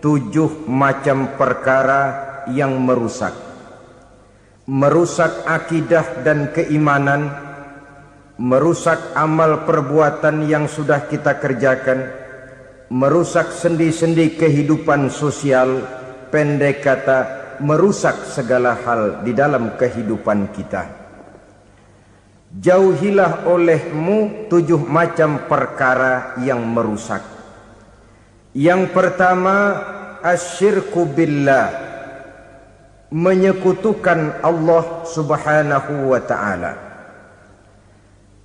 7 macam perkara yang merusak akidah dan keimanan, merusak amal perbuatan yang sudah kita kerjakan, merusak sendi-sendi kehidupan sosial, pendek kata merusak segala hal di dalam kehidupan kita. Jauhilah olehmu 7 macam perkara yang merusak. Yang pertama, asyirku billah, menyekutukan Allah subhanahu wa ta'ala.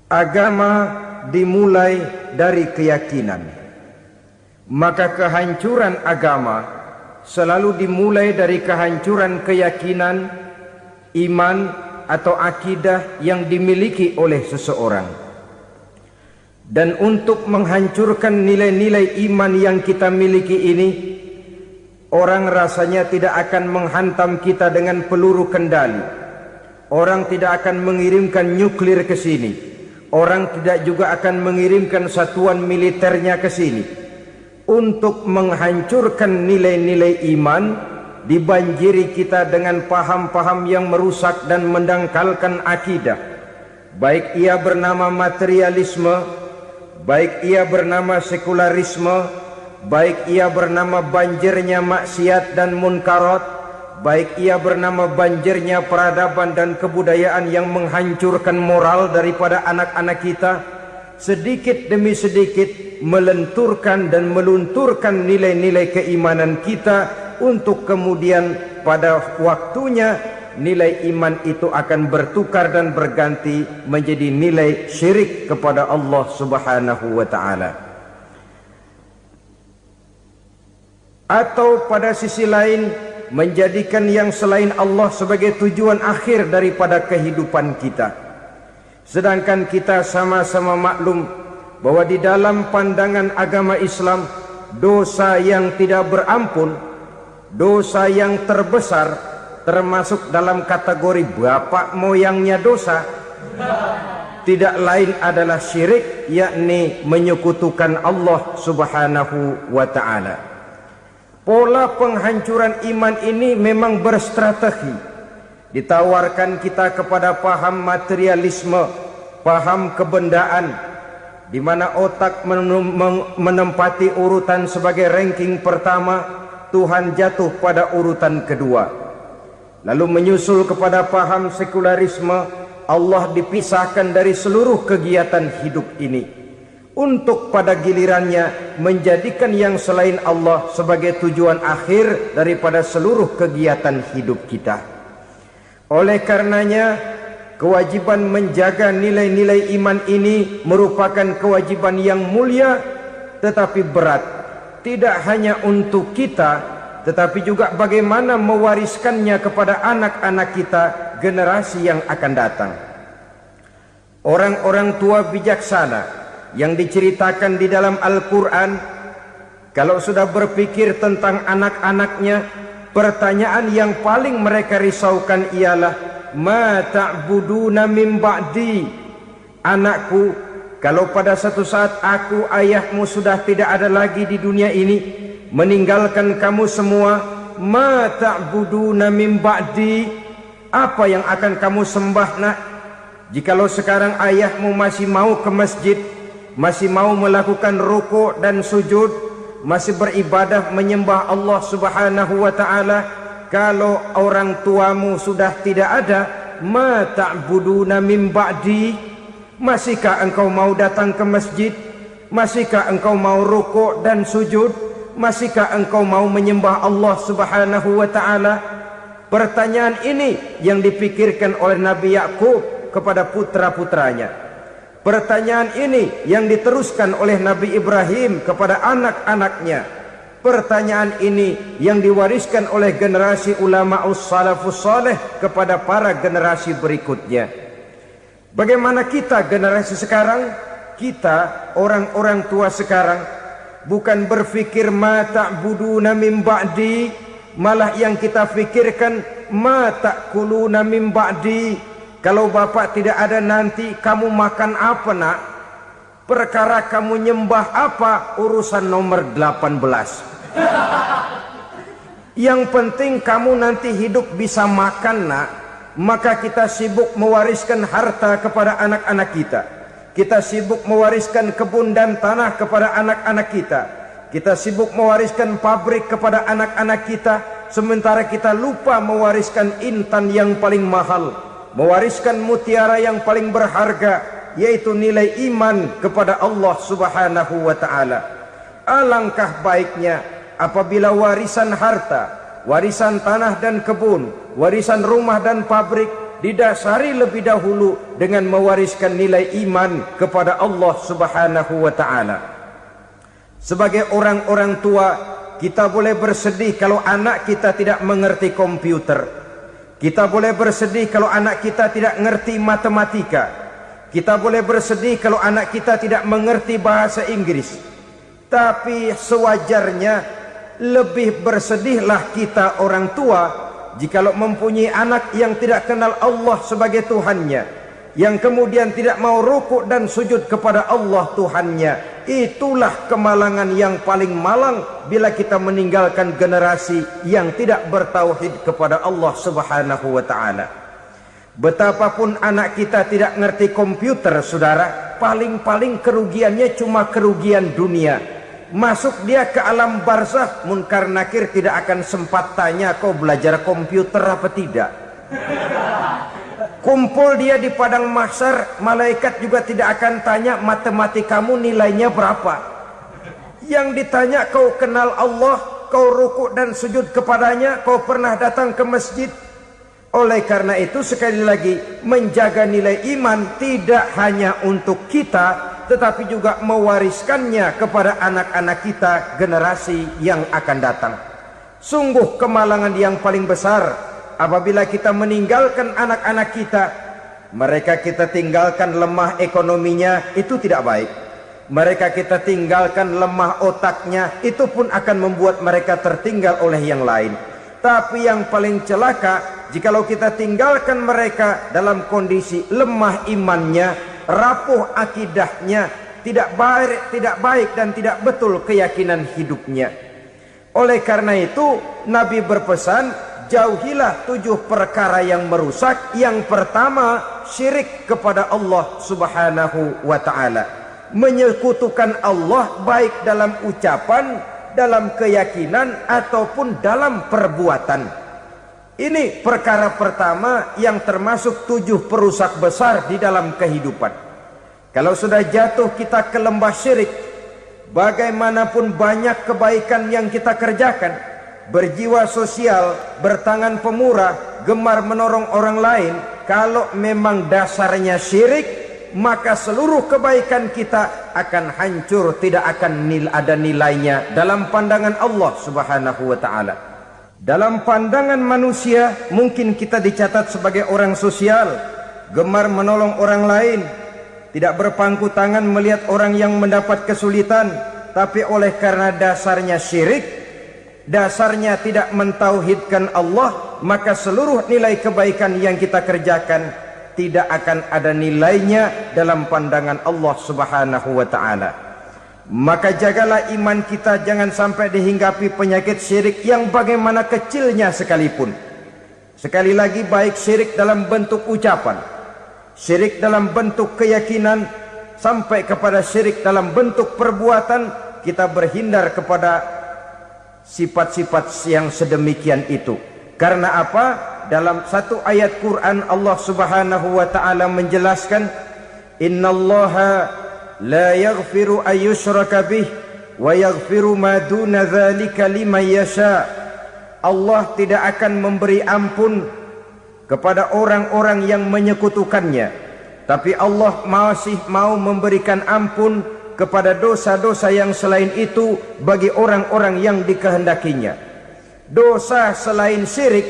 Agama dimulai dari keyakinan, maka kehancuran agama selalu dimulai dari kehancuran keyakinan, iman atau akidah yang dimiliki oleh seseorang. Dan untuk menghancurkan nilai-nilai iman yang kita miliki ini, orang rasanya tidak akan menghantam kita dengan peluru kendali. Orang tidak akan mengirimkan nuklir ke sini. Orang tidak juga akan mengirimkan satuan militernya ke sini. Untuk menghancurkan nilai-nilai iman, dibanjiri kita dengan paham-paham yang merusak dan mendangkalkan akidah. Baik ia bernama materialisme, baik ia bernama sekularisme, baik ia bernama banjirnya maksiat dan munkarat, baik ia bernama banjirnya peradaban dan kebudayaan yang menghancurkan moral daripada anak-anak kita, sedikit demi sedikit melenturkan dan melunturkan nilai-nilai keimanan kita, untuk kemudian pada waktunya nilai iman itu akan bertukar dan berganti menjadi nilai syirik kepada Allah subhanahu wa ta'ala. Atau pada sisi lain, menjadikan yang selain Allah sebagai tujuan akhir daripada kehidupan kita. Sedangkan kita sama-sama maklum bahwa di dalam pandangan agama Islam, dosa yang tidak berampun, dosa yang terbesar, termasuk dalam kategori bapak moyangnya dosa, tidak lain adalah syirik, yakni menyekutukan Allah subhanahu wa ta'ala. Pola penghancuran iman ini memang berstrategi. Ditawarkan kita kepada paham materialisme, paham kebendaan, di mana otak menempati urutan sebagai ranking pertama, Tuhan jatuh pada urutan kedua. Lalu menyusul kepada paham sekularisme, Allah dipisahkan dari seluruh kegiatan hidup ini, untuk pada gilirannya menjadikan yang selain Allah sebagai tujuan akhir daripada seluruh kegiatan hidup kita. Oleh karenanya, kewajiban menjaga nilai-nilai iman ini merupakan kewajiban yang mulia tetapi berat. Tidak hanya untuk kita, tetapi juga bagaimana mewariskannya kepada anak-anak kita, generasi yang akan datang. Orang-orang tua bijaksana yang diceritakan di dalam Al-Quran, kalau sudah berpikir tentang anak-anaknya, pertanyaan yang paling mereka risaukan ialah, ma ta'buduna min ba'di. Anakku, kalau pada satu saat aku, ayahmu sudah tidak ada lagi di dunia ini, meninggalkan kamu semua, ma ta'buduna min ba'di, apa yang akan kamu sembah nak? Jikalau sekarang ayahmu masih mau ke masjid, masih mau melakukan rukuk dan sujud, masih beribadah menyembah Allah subhanahu wa ta'ala, kalau orang tuamu sudah tidak ada, ma ta'buduna min ba'di, masihkah engkau mau datang ke masjid? Masihkah engkau mau rukuk dan sujud? Masihkah engkau mau menyembah Allah subhanahu wa ta'ala? Pertanyaan ini yang dipikirkan oleh Nabi Yakub kepada putra-putranya. Pertanyaan ini yang diteruskan oleh Nabi Ibrahim kepada anak-anaknya. Pertanyaan ini yang diwariskan oleh generasi ulama salafus saleh kepada para generasi berikutnya. Bagaimana kita generasi sekarang? Kita orang-orang tua sekarang bukan berfikir ma ta'buduna min ba'di, malah yang kita fikirkan ma ta'kuluna min ba'di. Kalau bapak tidak ada nanti kamu makan apa nak? Perkara kamu nyembah apa urusan nomor 18. Yang penting kamu nanti hidup bisa makan, nak. Maka kita sibuk mewariskan harta kepada anak-anak kita. Kita sibuk mewariskan kebun dan tanah kepada anak-anak kita. Kita sibuk mewariskan pabrik kepada anak-anak kita, sementara kita lupa mewariskan intan yang paling mahal, mewariskan mutiara yang paling berharga, yaitu nilai iman kepada Allah Subhanahu wa ta'ala. Alangkah baiknya apabila warisan harta, warisan tanah dan kebun, warisan rumah dan pabrik didasari lebih dahulu dengan mewariskan nilai iman kepada Allah Subhanahu wa ta'ala. Sebagai orang-orang tua, kita boleh bersedih kalau anak kita tidak mengerti komputer. Kita boleh bersedih kalau anak kita tidak mengerti matematika. Kita boleh bersedih kalau anak kita tidak mengerti bahasa Inggris. Tapi sewajarnya lebih bersedihlah kita orang tua jikalau mempunyai anak yang tidak kenal Allah sebagai Tuhannya, yang kemudian tidak mau rukuk dan sujud kepada Allah Tuhannya. Itulah kemalangan yang paling malang bila kita meninggalkan generasi yang tidak bertauhid kepada Allah Subhanahu wa ta'ala. Betapapun anak kita tidak ngerti komputer, saudara, paling-paling kerugiannya cuma kerugian dunia. Masuk dia ke alam barzakh, munkar nakir tidak akan sempat tanya kau belajar komputer apa tidak. Kumpul dia di padang mahsyar, malaikat juga tidak akan tanya matematikamu nilainya berapa. Yang ditanya kau kenal Allah, kau rukuk dan sujud kepadanya, kau pernah datang ke masjid. Oleh karena itu sekali lagi, menjaga nilai iman tidak hanya untuk kita, tetapi juga mewariskannya kepada anak-anak kita, generasi yang akan datang. Sungguh kemalangan yang paling besar apabila kita meninggalkan anak-anak kita. Mereka kita tinggalkan lemah ekonominya, itu tidak baik. Mereka kita tinggalkan lemah otaknya, itu pun akan membuat mereka tertinggal oleh yang lain. Tapi yang paling celaka, jikalau kita tinggalkan mereka dalam kondisi lemah imannya, rapuh akidahnya, tidak baik dan tidak betul keyakinan hidupnya. Oleh karena itu Nabi berpesan, jauhilah 7 perkara yang merusak. Yang pertama, syirik kepada Allah Subhanahu wa ta'ala. Menyekutukan Allah baik dalam ucapan, dalam keyakinan ataupun dalam perbuatan. Ini perkara pertama yang termasuk 7 perusak besar di dalam kehidupan. Kalau sudah jatuh kita ke lembah syirik, bagaimanapun banyak kebaikan yang kita kerjakan, berjiwa sosial, bertangan pemurah, gemar menolong orang lain, kalau memang dasarnya syirik, maka seluruh kebaikan kita akan hancur, tidak akan ada nilainya dalam pandangan Allah Subhanahu wa ta'ala. Dalam pandangan manusia, mungkin kita dicatat sebagai orang sosial, gemar menolong orang lain, tidak berpangku tangan melihat orang yang mendapat kesulitan, tapi oleh karena dasarnya syirik, dasarnya tidak mentauhidkan Allah, maka seluruh nilai kebaikan yang kita kerjakan tidak akan ada nilainya dalam pandangan Allah Subhanahu wa ta'ala. Maka jagalah iman kita jangan sampai dihinggapi penyakit syirik yang bagaimana kecilnya sekalipun. Sekali lagi, baik syirik dalam bentuk ucapan, syirik dalam bentuk keyakinan, sampai kepada syirik dalam bentuk perbuatan, kita berhindar kepada sifat-sifat yang sedemikian itu. Karena apa? Dalam satu ayat Quran Allah Subhanahu wa ta'ala menjelaskan, innallaha la yaghfiru ayyushraka bih wa yaghfiru ma duna dzalika liman yasha. Allah tidak akan memberi ampun kepada orang-orang yang menyekutukannya, tapi Allah masih mau memberikan ampun kepada dosa-dosa yang selain itu bagi orang-orang yang dikehendakinya. Dosa selain syirik,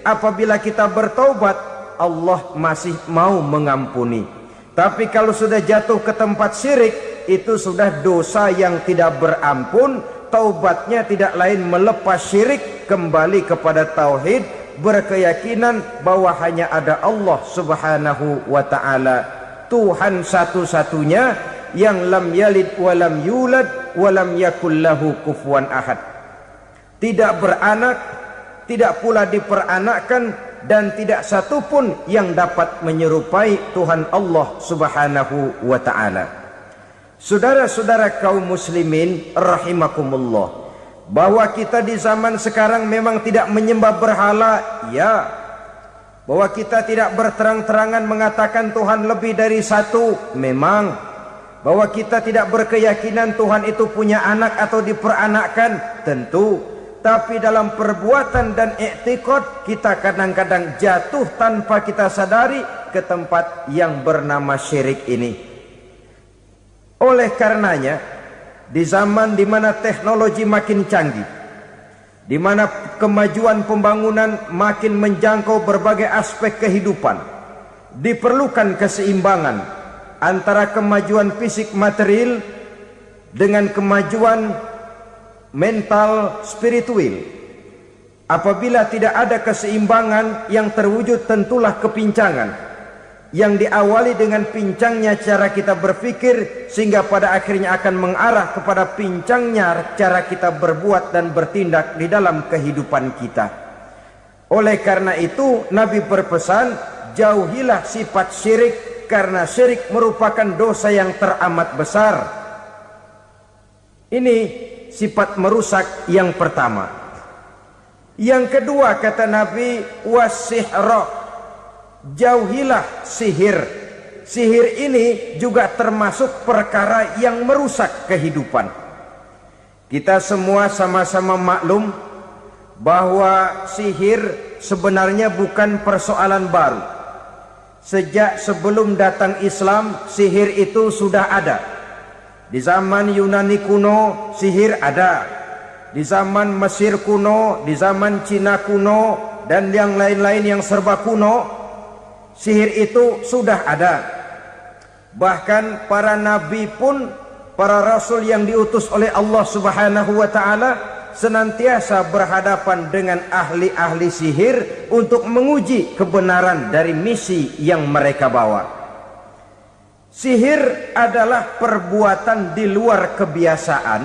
apabila kita bertaubat, Allah masih mau mengampuni. Tapi kalau sudah jatuh ke tempat syirik, itu sudah dosa yang tidak berampun. Taubatnya tidak lain melepas syirik, kembali kepada tauhid, berkeyakinan bahwa hanya ada Allah Subhanahu wa ta'ala, Tuhan satu-satunya, yang lam yalid walam yulad walam yakul lahu kufuwan ahad. tidak beranak, tidak pula diperanakkan, dan tidak satupun yang dapat menyerupai Tuhan Allah Subhanahu wa ta'ala. Saudara-saudara kaum muslimin rahimakumullah, bahwa kita di zaman sekarang memang tidak menyembah berhala, ya. Bahwa kita tidak berterang-terangan mengatakan Tuhan lebih dari satu, memang. Bahwa kita tidak berkeyakinan Tuhan itu punya anak atau diperanakkan, tentu. Tapi dalam perbuatan dan i'tiqad kita kadang-kadang jatuh tanpa kita sadari ke tempat yang bernama syirik ini. Oleh karenanya, di zaman di mana teknologi makin canggih, di mana kemajuan pembangunan makin menjangkau berbagai aspek kehidupan, diperlukan keseimbangan antara kemajuan fisik material dengan kemajuan mental spiritual. Apabila tidak ada keseimbangan, yang terwujud tentulah kepincangan, yang diawali dengan pincangnya cara kita berpikir, sehingga pada akhirnya akan mengarah kepada pincangnya cara kita berbuat dan bertindak di dalam kehidupan kita. Oleh karena itu Nabi berpesan, jauhilah sifat syirik, karena syirik merupakan dosa yang teramat besar. Ini sifat merusak yang pertama. Yang kedua kata Nabi, wasihra, jauhilah sihir. Sihir ini juga termasuk perkara yang merusak kehidupan. Kita semua sama-sama maklum bahwa sihir sebenarnya bukan persoalan baru. Sejak sebelum datang Islam, sihir itu sudah ada. Di zaman Yunani kuno sihir ada, di zaman Mesir kuno, di zaman Cina kuno, dan yang lain-lain yang serba kuno, sihir itu sudah ada. Bahkan para nabi pun, para rasul yang diutus oleh Allah Subhanahu wa ta'ala, senantiasa berhadapan dengan ahli-ahli sihir untuk menguji kebenaran dari misi yang mereka bawa. Sihir adalah perbuatan di luar kebiasaan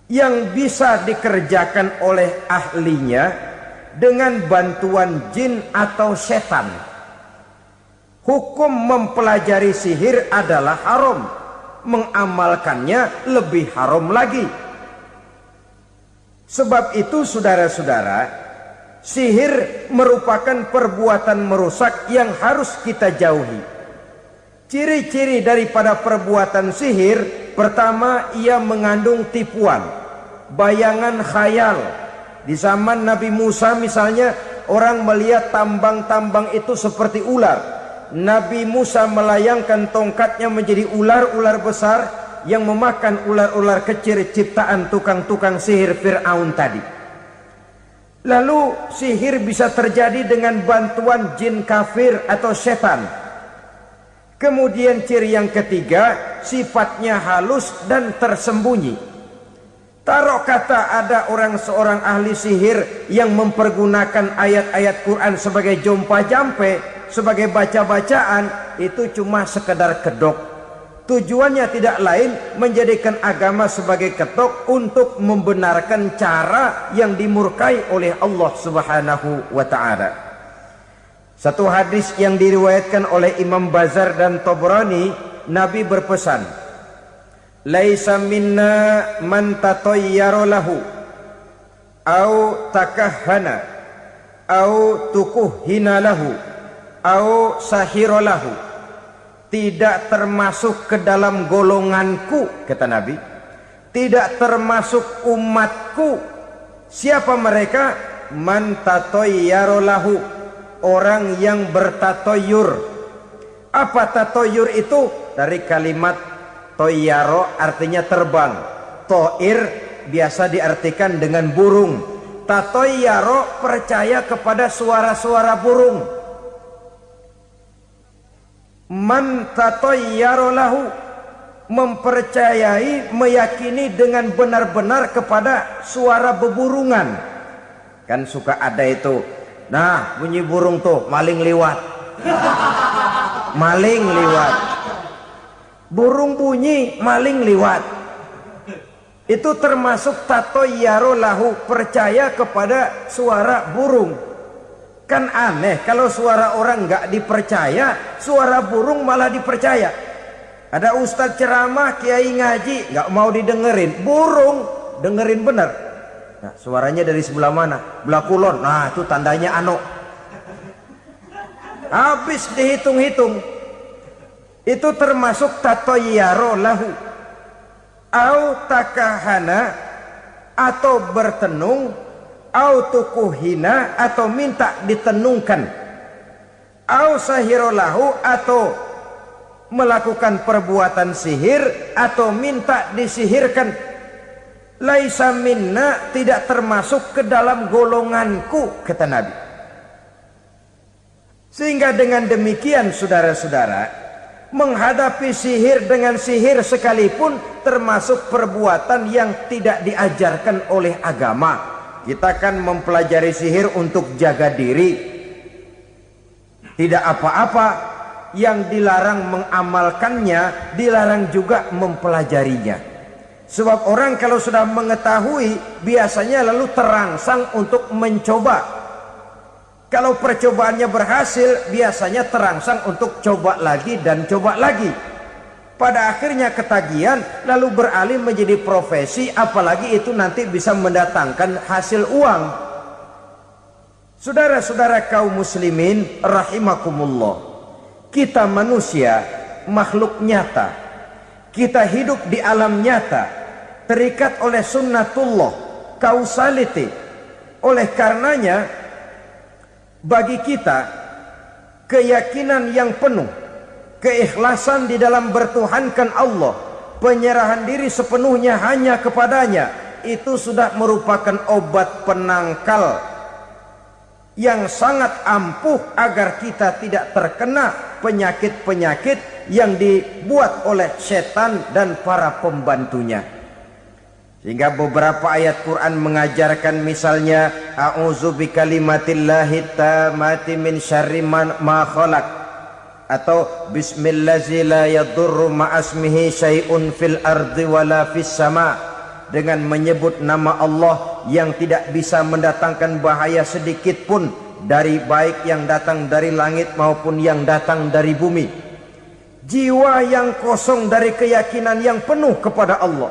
yang bisa dikerjakan oleh ahlinya dengan bantuan jin atau setan. Hukum mempelajari sihir adalah haram, mengamalkannya lebih haram lagi. Sebab itu saudara-saudara, sihir merupakan perbuatan merusak yang harus kita jauhi. Ciri-ciri daripada perbuatan sihir, pertama, ia mengandung tipuan, bayangan khayal. Di zaman Nabi Musa misalnya, orang melihat tambang-tambang itu seperti ular. Nabi Musa melayangkan tongkatnya menjadi ular-ular besar yang memakan ular-ular kecil ciptaan tukang-tukang sihir Fir'aun tadi. Lalu sihir bisa terjadi dengan bantuan jin kafir atau setan. Kemudian ciri yang ketiga, sifatnya halus dan tersembunyi. Taruh kata ada seorang ahli sihir yang mempergunakan ayat-ayat Quran sebagai jompa-jampe, sebagai baca-bacaan, itu cuma sekedar kedok. Tujuannya tidak lain menjadikan agama sebagai ketok untuk membenarkan cara yang dimurkai oleh Allah Subhanahu wa ta'ala. Satu hadis yang diriwayatkan oleh Imam Bazar dan Tabrani, Nabi berpesan, laisa minna man tatayyara lahu au takahhana au tukuhhina lahu au sahira lahu. Tidak termasuk ke dalam golonganku, kata Nabi. Tidak termasuk umatku. Siapa mereka? Man tatayyara lahu, orang yang bertatoyur. Apa tatoyur itu? Dari kalimat toyaro, artinya terbang. Toir biasa diartikan dengan burung. Tatoyaro percaya kepada suara-suara burung. Man tatoyaro lahu, mempercayai, meyakini dengan benar-benar kepada suara beburungan. Kan suka ada itu, nah bunyi burung tuh, maling liwat. Maling liwat. Burung bunyi, maling liwat. Itu termasuk tatoyaro lahu, percaya kepada suara burung. Kan aneh kalau suara orang nggak dipercaya, suara burung malah dipercaya. Ada ustadz ceramah, kiai ngaji, nggak mau didengerin, burung dengerin bener. Nah, suaranya dari sebelah mana? Belah kulon. Nah, itu tandanya ano. Habis dihitung-hitung. Itu termasuk tatoyaro lahu. Au takahana, atau bertenung, au tukuhina, atau minta ditenungkan, au sahirolahu, atau melakukan perbuatan sihir, atau minta disihirkan. Laisa minna, tidak termasuk ke dalam golonganku, kata Nabi. Sehingga dengan demikian saudara-saudara, menghadapi sihir dengan sihir sekalipun termasuk perbuatan yang tidak diajarkan oleh agama. Kita kan mempelajari sihir untuk jaga diri, tidak apa-apa. Yang dilarang mengamalkannya, dilarang juga mempelajarinya. Sebab orang kalau sudah mengetahui, biasanya lalu terangsang untuk mencoba. Kalau percobaannya berhasil, biasanya terangsang untuk coba lagi dan coba lagi. Pada akhirnya ketagihan, lalu beralih menjadi profesi, apalagi itu nanti bisa mendatangkan hasil uang. Saudara-saudara kaum muslimin rahimakumullah, kita manusia makhluk nyata. Kita hidup di alam nyata, terikat oleh sunnatullah, causality. Oleh karenanya, bagi kita keyakinan yang penuh, keikhlasan di dalam bertuhankan Allah, penyerahan diri sepenuhnya hanya kepadanya, itu sudah merupakan obat penangkal yang sangat ampuh agar kita tidak terkena penyakit-penyakit yang dibuat oleh setan dan para pembantunya. Sehingga beberapa ayat Quran mengajarkan, misalnya a'udzu bikalimatillahi tammati min syarri ma khalaq, atau bismillazi la yadurru ma'asmihi syai'un fil ardi wala fis sama, dengan menyebut nama Allah yang tidak bisa mendatangkan bahaya sedikit pun, dari baik yang datang dari langit maupun yang datang dari bumi. Jiwa yang kosong dari keyakinan yang penuh kepada Allah,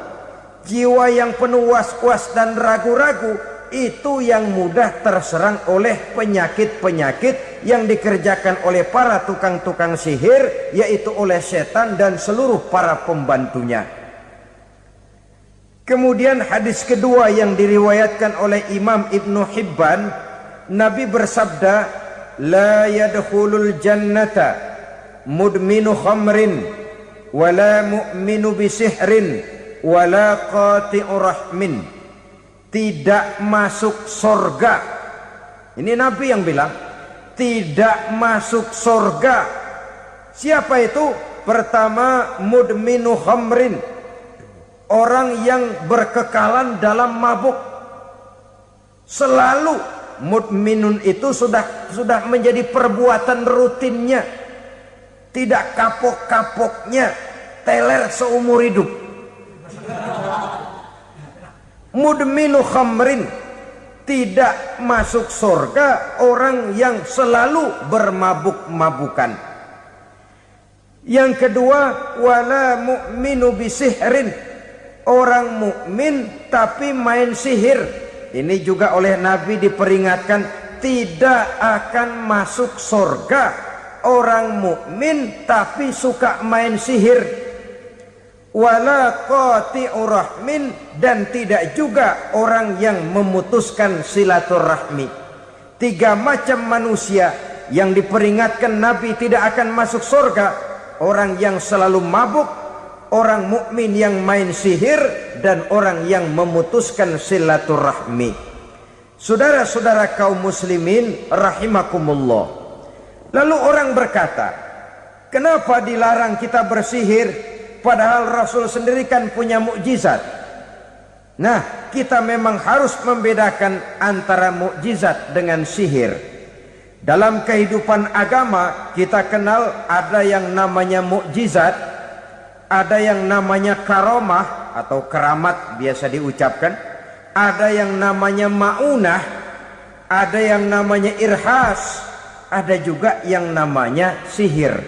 jiwa yang penuh was-was dan ragu-ragu, itu yang mudah terserang oleh penyakit-penyakit yang dikerjakan oleh para tukang-tukang sihir, yaitu oleh setan dan seluruh para pembantunya. Kemudian hadis kedua yang diriwayatkan oleh Imam Ibnu Hibban, Nabi bersabda, la yadkhulul jannata mudminu khamrin wala mu'minu bisihrin wala qati'u rahmin. Tidak masuk surga. Ini Nabi yang bilang, tidak masuk surga. Siapa itu? Pertama, mudminu khamrin, orang yang berkekalan dalam mabuk. Selalu mudminun itu sudah menjadi perbuatan rutinnya, tidak kapok-kapoknya, teler seumur hidup. Mudminu khamrin, tidak masuk surga orang yang selalu bermabuk-mabukan. Yang kedua, wala mu'minu bisihrin, orang mukmin tapi main sihir. Ini juga oleh Nabi diperingatkan, tidak akan masuk surga orang mukmin tapi suka main sihir. Wala qati'u rahmin, dan tidak juga orang yang memutuskan silaturahmi. Tiga macam manusia yang diperingatkan Nabi tidak akan masuk surga: orang yang selalu mabuk, orang mukmin yang main sihir, dan orang yang memutuskan silaturahmi. Saudara-saudara kaum muslimin rahimakumullah. Lalu orang berkata, kenapa dilarang kita bersihir? Padahal Rasul sendiri kan punya mukjizat. Nah, kita memang harus membedakan antara mukjizat dengan sihir. Dalam kehidupan agama kita kenal ada yang namanya mukjizat, ada yang namanya karomah, atau keramat biasa diucapkan, ada yang namanya maunah, ada yang namanya irhas, ada juga yang namanya sihir.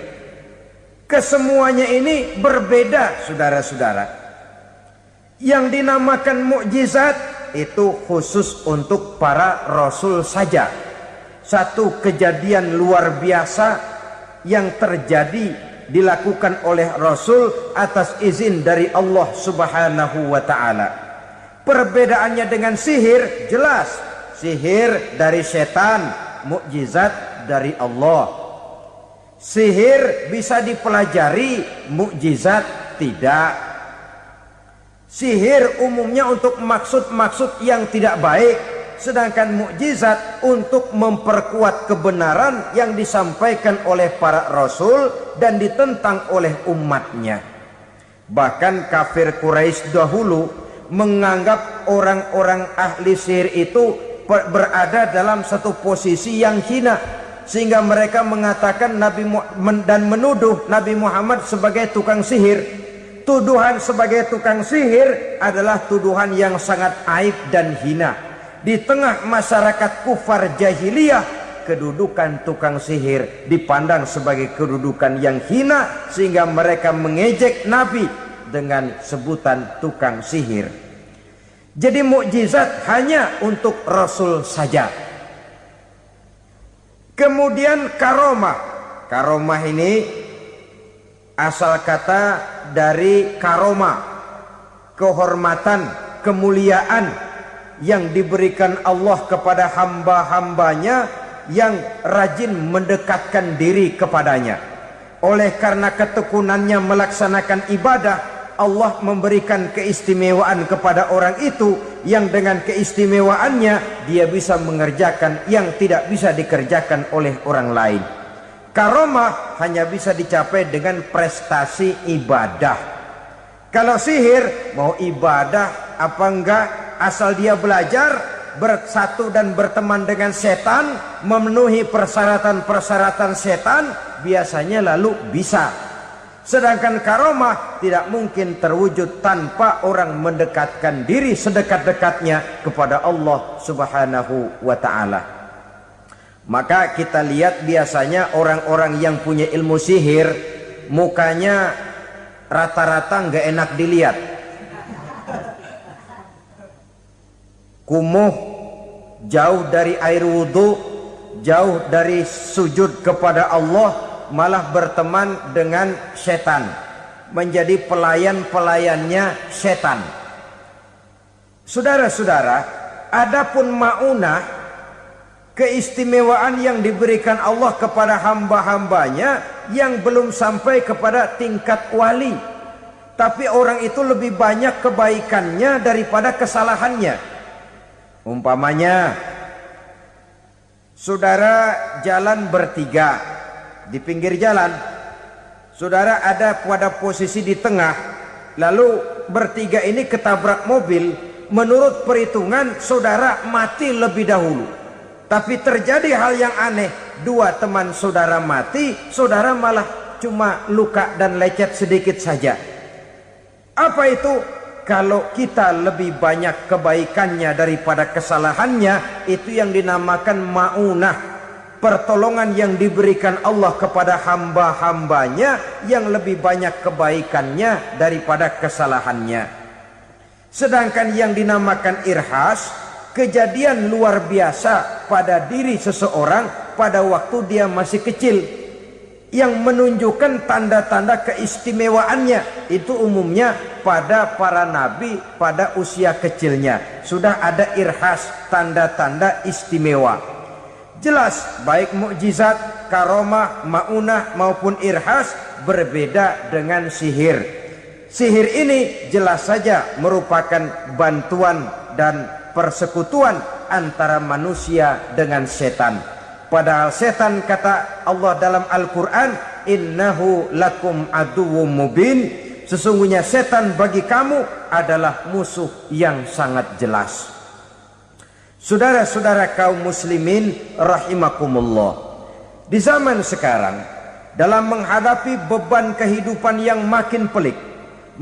Kesemuanya ini berbeda, saudara-saudara. Yang dinamakan mukjizat itu khusus untuk para rasul saja. Satu kejadian luar biasa yang terjadi dilakukan oleh Rasul atas izin dari Allah Subhanahu wa ta'ala. Perbedaannya dengan sihir jelas. Sihir dari setan, mukjizat dari Allah. Sihir bisa dipelajari, mukjizat tidak. Sihir umumnya untuk maksud-maksud yang tidak baik, sedangkan mukjizat untuk memperkuat kebenaran yang disampaikan oleh para rasul dan ditentang oleh umatnya. Bahkan kafir Quraisy dahulu menganggap orang-orang ahli sihir itu berada dalam satu posisi yang hina, sehingga mereka mengatakan dan menuduh Nabi Muhammad sebagai tukang sihir. Tuduhan sebagai tukang sihir adalah tuduhan yang sangat aib dan hina. Di tengah masyarakat kufar jahiliyah, kedudukan tukang sihir dipandang sebagai kedudukan yang hina, sehingga mereka mengejek Nabi dengan sebutan tukang sihir. Jadi mukjizat hanya untuk Rasul saja. Kemudian karomah. Karomah ini asal kata dari karomah, kehormatan, kemuliaan yang diberikan Allah kepada hamba-hambanya yang rajin mendekatkan diri kepadanya. Oleh karena ketekunannya melaksanakan ibadah, Allah memberikan keistimewaan kepada orang itu, yang dengan keistimewaannya dia bisa mengerjakan yang tidak bisa dikerjakan oleh orang lain. Karomah hanya bisa dicapai dengan prestasi ibadah. Kalau sihir mau ibadah apa enggak, asal dia belajar, bersatu dan berteman dengan setan, memenuhi persyaratan-persyaratan setan, biasanya lalu bisa. Sedangkan karomah tidak mungkin terwujud tanpa orang mendekatkan diri sedekat-dekatnya kepada Allah Subhanahu wa ta'ala. Maka kita lihat biasanya orang-orang yang punya ilmu sihir, mukanya rata-rata nggak enak dilihat. Kumuh, jauh dari air wudhu, jauh dari sujud kepada Allah, malah berteman dengan setan, menjadi pelayan-pelayannya setan. Saudara-saudara, adapun maunah, keistimewaan yang diberikan Allah kepada hamba-hambanya yang belum sampai kepada tingkat wali, tapi orang itu lebih banyak kebaikannya daripada kesalahannya. Umpamanya, saudara jalan bertiga di pinggir jalan, saudara ada pada posisi di tengah, lalu bertiga ini ketabrak mobil. Menurut perhitungan saudara mati lebih dahulu, tapi terjadi hal yang aneh, dua teman saudara mati, saudara malah cuma luka dan lecet sedikit saja. Apa itu? Kalau kita lebih banyak kebaikannya daripada kesalahannya, itu yang dinamakan maunah, pertolongan yang diberikan Allah kepada hamba-hambanya yang lebih banyak kebaikannya daripada kesalahannya. Sedangkan yang dinamakan irhas, kejadian luar biasa pada diri seseorang pada waktu dia masih kecil, yang menunjukkan tanda-tanda keistimewaannya. Itu umumnya pada para nabi pada usia kecilnya sudah ada irhas, tanda-tanda istimewa. Jelas baik mukjizat, karomah, maunah maupun irhas berbeda dengan sihir. Sihir ini jelas saja merupakan bantuan dan persekutuan antara manusia dengan setan. Padahal setan, kata Allah dalam Al-Quran, innahu lakum aduwwum mubin, sesungguhnya setan bagi kamu adalah musuh yang sangat jelas. Saudara-saudara kaum muslimin rahimakumullah, di zaman sekarang dalam menghadapi beban kehidupan yang makin pelik,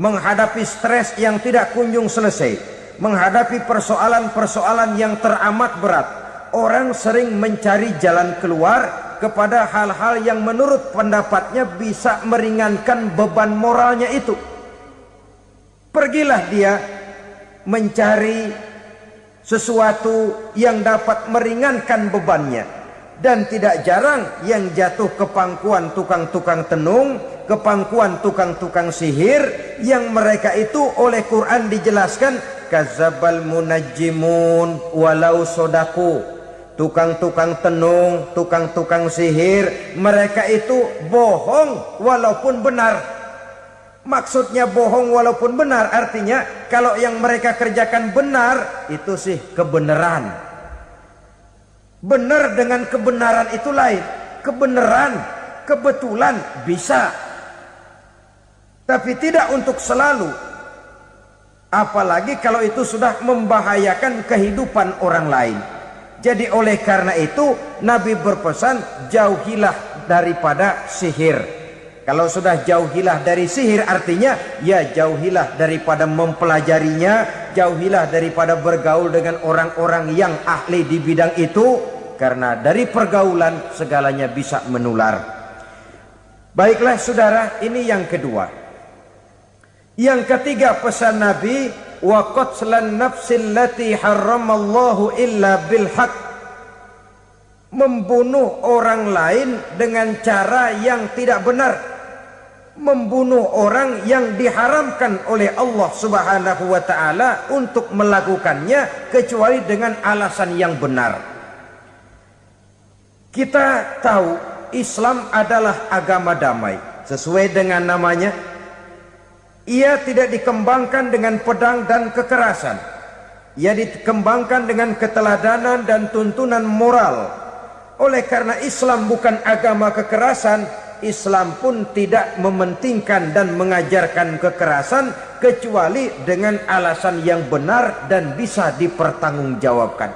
menghadapi stres yang tidak kunjung selesai, menghadapi persoalan-persoalan yang teramat berat, orang sering mencari jalan keluar kepada hal-hal yang menurut pendapatnya bisa meringankan beban moralnya itu. Pergilah dia mencari sesuatu yang dapat meringankan bebannya. Dan tidak jarang yang jatuh ke pangkuan tukang-tukang tenung, ke pangkuan tukang-tukang sihir, yang mereka itu oleh Quran dijelaskan kadzabal munajjimun walau sodaku. Tukang-tukang tenung, tukang-tukang sihir, mereka itu bohong walaupun benar. Maksudnya bohong walaupun benar artinya kalau yang mereka kerjakan benar, itu sih kebenaran. Benar dengan kebenaran itu lain. Kebenaran, kebetulan bisa, tapi tidak untuk selalu. Apalagi kalau itu sudah membahayakan kehidupan orang lain. Jadi oleh karena itu Nabi berpesan, jauhilah daripada sihir. Kalau sudah jauhilah dari sihir artinya ya jauhilah daripada mempelajarinya, jauhilah daripada bergaul dengan orang-orang yang ahli di bidang itu, karena dari pergaulan segalanya bisa menular. Baiklah saudara, ini yang kedua. Yang ketiga pesan Nabi, wa qatlan nafsil lati harramallahu illa bil haq. Membunuh orang lain dengan cara yang tidak benar. Membunuh orang yang diharamkan oleh Allah Subhanahu wa taala untuk melakukannya kecuali dengan alasan yang benar. Kita tahu Islam adalah agama damai. Sesuai dengan namanya, ia tidak dikembangkan dengan pedang dan kekerasan. Ia dikembangkan dengan keteladanan dan tuntunan moral. Oleh karena Islam bukan agama kekerasan, Islam pun tidak mementingkan dan mengajarkan kekerasan kecuali dengan alasan yang benar dan bisa dipertanggungjawabkan.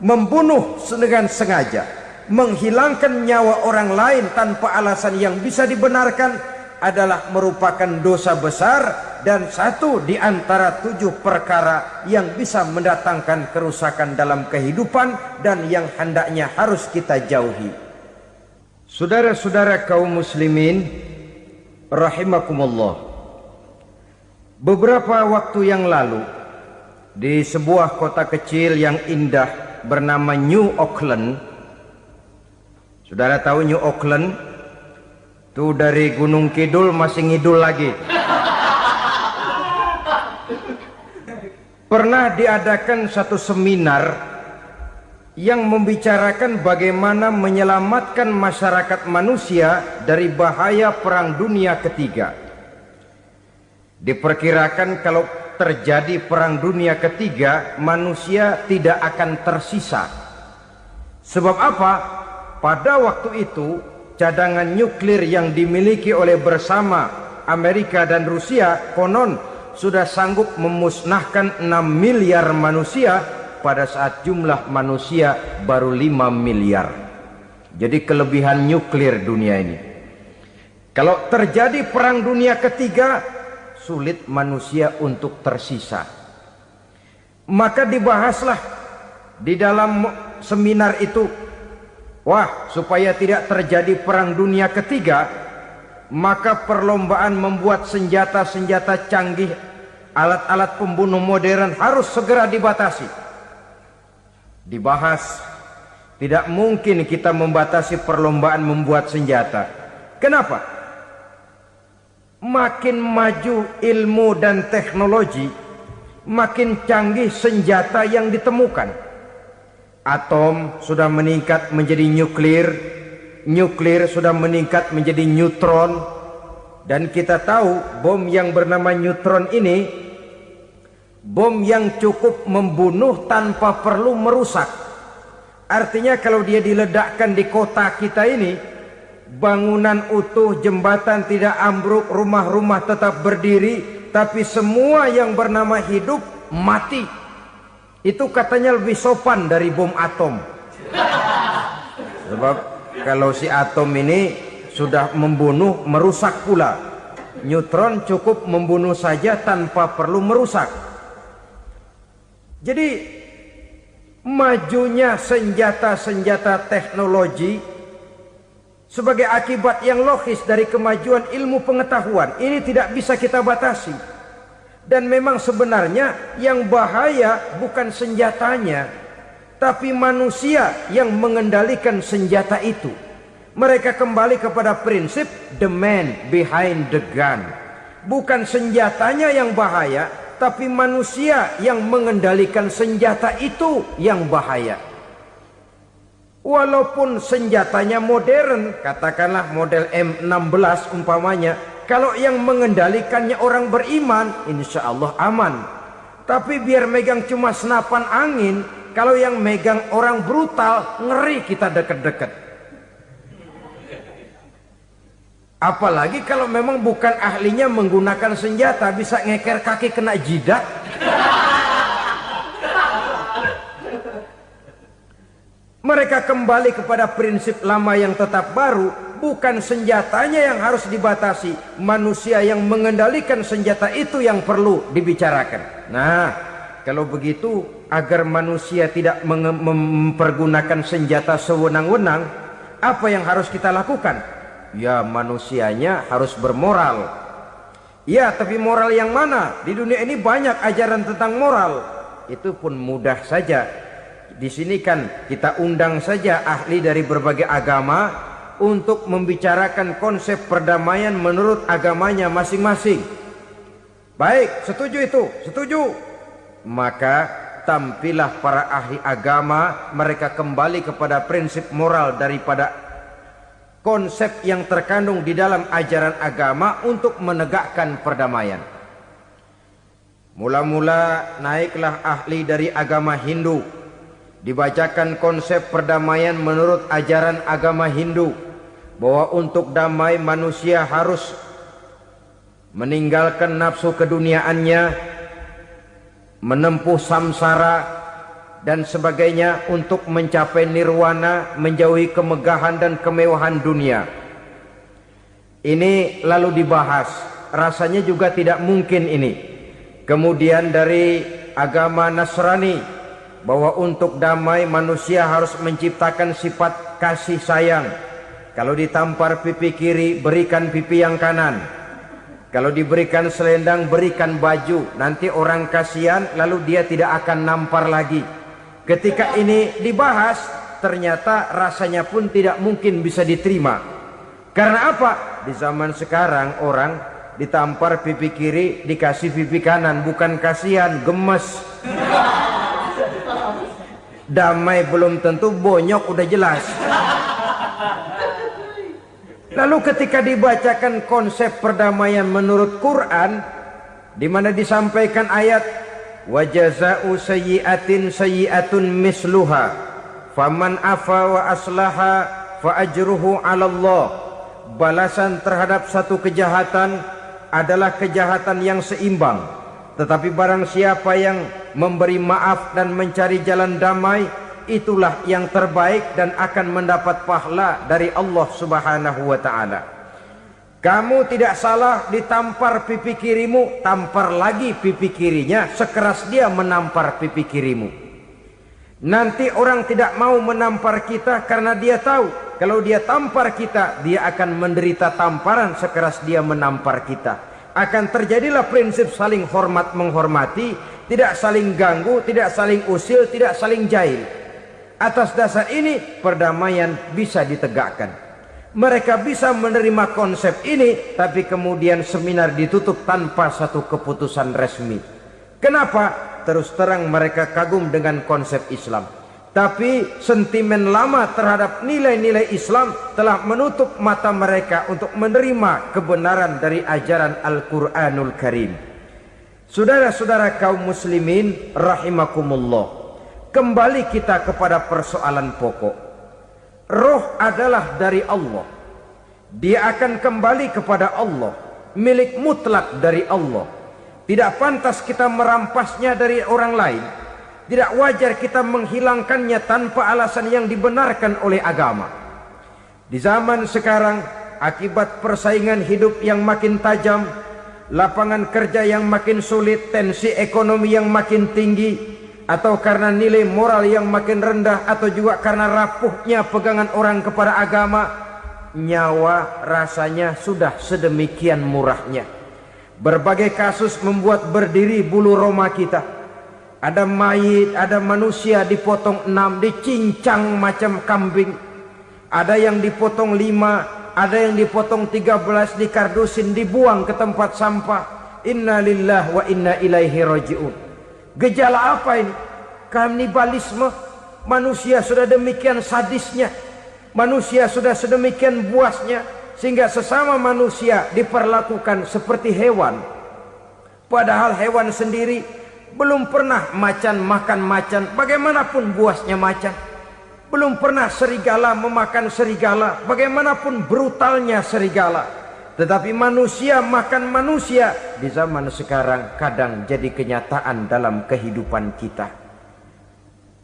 Membunuh dengan sengaja, menghilangkan nyawa orang lain tanpa alasan yang bisa dibenarkan adalah merupakan dosa besar dan satu di antara 7 perkara yang bisa mendatangkan kerusakan dalam kehidupan dan yang hendaknya harus kita jauhi. Saudara-saudara kaum muslimin rahimakumullah, beberapa waktu yang lalu di sebuah kota kecil yang indah bernama New Auckland. Saudara tahu New Auckland? Itu dari Gunung Kidul masih ngidul lagi. Pernah diadakan satu seminar yang membicarakan bagaimana menyelamatkan masyarakat manusia dari bahaya Perang Dunia Ketiga. Diperkirakan kalau terjadi Perang Dunia Ketiga, manusia tidak akan tersisa. Sebab apa? Pada waktu itu cadangan nuklir yang dimiliki oleh bersama Amerika dan Rusia konon sudah sanggup memusnahkan 6 miliar manusia pada saat jumlah manusia baru 5 miliar. Jadi kelebihan nuklir dunia ini. Kalau terjadi Perang Dunia Ketiga, sulit manusia untuk tersisa. Maka dibahaslah di dalam seminar itu, wah, supaya tidak terjadi Perang Dunia Ketiga, maka perlombaan membuat senjata-senjata canggih, alat-alat pembunuh modern harus segera dibatasi. Dibahas, tidak mungkin kita membatasi perlombaan membuat senjata. Kenapa? Makin maju ilmu dan teknologi, makin canggih senjata yang ditemukan. Atom sudah meningkat menjadi nuklir, nuklir sudah meningkat menjadi neutron, dan kita tahu bom yang bernama neutron ini bom yang cukup membunuh tanpa perlu merusak. Artinya kalau dia diledakkan di kota kita ini, bangunan utuh, jembatan tidak ambruk, rumah-rumah tetap berdiri, tapi semua yang bernama hidup mati. Itu katanya lebih sopan dari bom atom. Sebab kalau si atom ini sudah membunuh, merusak pula. Neutron cukup membunuh saja tanpa perlu merusak. Jadi majunya senjata-senjata teknologi sebagai akibat yang logis dari kemajuan ilmu pengetahuan ini tidak bisa kita batasi. Dan memang sebenarnya yang bahaya bukan senjatanya, tapi manusia yang mengendalikan senjata itu. Mereka kembali kepada prinsip the man behind the gun. Bukan senjatanya yang bahaya, tapi manusia yang mengendalikan senjata itu yang bahaya. Walaupun senjatanya modern, katakanlah model M16 umpamanya, kalau yang mengendalikannya orang beriman, insya Allah aman. Tapi biar megang cuma senapan angin, kalau yang megang orang brutal, ngeri kita deket-deket. Apalagi kalau memang bukan ahlinya menggunakan senjata, bisa ngeker kaki kena jidat. Mereka kembali kepada prinsip lama yang tetap baru. Bukan senjatanya yang harus dibatasi, manusia yang mengendalikan senjata itu yang perlu dibicarakan. Nah, kalau begitu, agar manusia tidak mempergunakan senjata sewenang-wenang, apa yang harus kita lakukan? Ya, manusianya harus bermoral. Ya, tapi moral yang mana? Di dunia ini banyak ajaran tentang moral. Itu pun mudah saja. Di sini kan kita undang saja ahli dari berbagai agama untuk membicarakan konsep perdamaian menurut agamanya masing-masing. Baik, setuju itu, setuju. Maka tampillah para ahli agama, mereka kembali kepada prinsip moral daripada konsep yang terkandung di dalam ajaran agama untuk menegakkan perdamaian. Mula-mula naiklah ahli dari agama Hindu. Dibacakan konsep perdamaian menurut ajaran agama Hindu, bahwa untuk damai manusia harus meninggalkan nafsu keduniaannya, menempuh samsara dan sebagainya untuk mencapai nirwana, menjauhi kemegahan dan kemewahan dunia. Ini lalu dibahas, rasanya juga tidak mungkin ini. Kemudian dari agama Nasrani, bahwa untuk damai manusia harus menciptakan sifat kasih sayang. Kalau ditampar pipi kiri, berikan pipi yang kanan. Kalau diberikan selendang, berikan baju. Nanti orang kasihan, lalu dia tidak akan nampar lagi. Ketika ini dibahas, ternyata rasanya pun tidak mungkin bisa diterima. Karena apa? Di zaman sekarang orang ditampar pipi kiri, dikasih pipi kanan. Bukan kasihan, gemes. Damai belum tentu, bonyok udah jelas. Lalu ketika dibacakan konsep perdamaian menurut Quran, di mana disampaikan ayat wa jazaa'u sayyi'atin sayyi'atun misluha faman afa wa aslaha fa ajruhu 'ala Allah. Balasan terhadap satu kejahatan adalah kejahatan yang seimbang. Tetapi barang siapa yang memberi maaf dan mencari jalan damai, itulah yang terbaik dan akan mendapat pahala dari Allah Subhanahu wa ta'ala. Kamu tidak salah ditampar pipi kirimu, tampar lagi pipi kirinya sekeras dia menampar pipi kirimu. Nanti orang tidak mau menampar kita karena dia tahu kalau dia tampar kita, dia akan menderita tamparan sekeras dia menampar kita. Akan terjadilah prinsip saling hormat menghormati, tidak saling ganggu, tidak saling usil, tidak saling jahil. Atas dasar ini perdamaian bisa ditegakkan. Mereka bisa menerima konsep ini, tapi kemudian seminar ditutup tanpa satu keputusan resmi. Kenapa? Terus terang mereka kagum dengan konsep Islam, tapi sentimen lama terhadap nilai-nilai Islam telah menutup mata mereka untuk menerima kebenaran dari ajaran Al-Quranul Karim. Saudara-saudara kaum muslimin rahimakumullah, kembali kita kepada persoalan pokok. Roh adalah dari Allah. Dia akan kembali kepada Allah, milik mutlak dari Allah. Tidak pantas kita merampasnya dari orang lain. Tidak wajar kita menghilangkannya tanpa alasan yang dibenarkan oleh agama. Di zaman sekarang akibat persaingan hidup yang makin tajam, lapangan kerja yang makin sulit, tensi ekonomi yang makin tinggi, atau karena nilai moral yang makin rendah, atau juga karena rapuhnya pegangan orang kepada agama, nyawa rasanya sudah sedemikian murahnya. Berbagai kasus membuat berdiri bulu roma kita. Ada mayit, ada manusia dipotong 6, dicincang macam kambing. Ada yang dipotong 5, ada yang dipotong 13, dikardusin, dibuang ke tempat sampah. Inna lillahi wa inna ilaihi raji'un. Gejala apa ini? Kanibalisme. Manusia sudah demikian sadisnya, manusia sudah sedemikian buasnya, sehingga sesama manusia diperlakukan seperti hewan. Padahal hewan sendiri belum pernah macan makan macan, bagaimanapun buasnya macan. Belum pernah serigala memakan serigala, bagaimanapun brutalnya serigala. Tetapi manusia makan manusia di zaman sekarang kadang jadi kenyataan dalam kehidupan kita.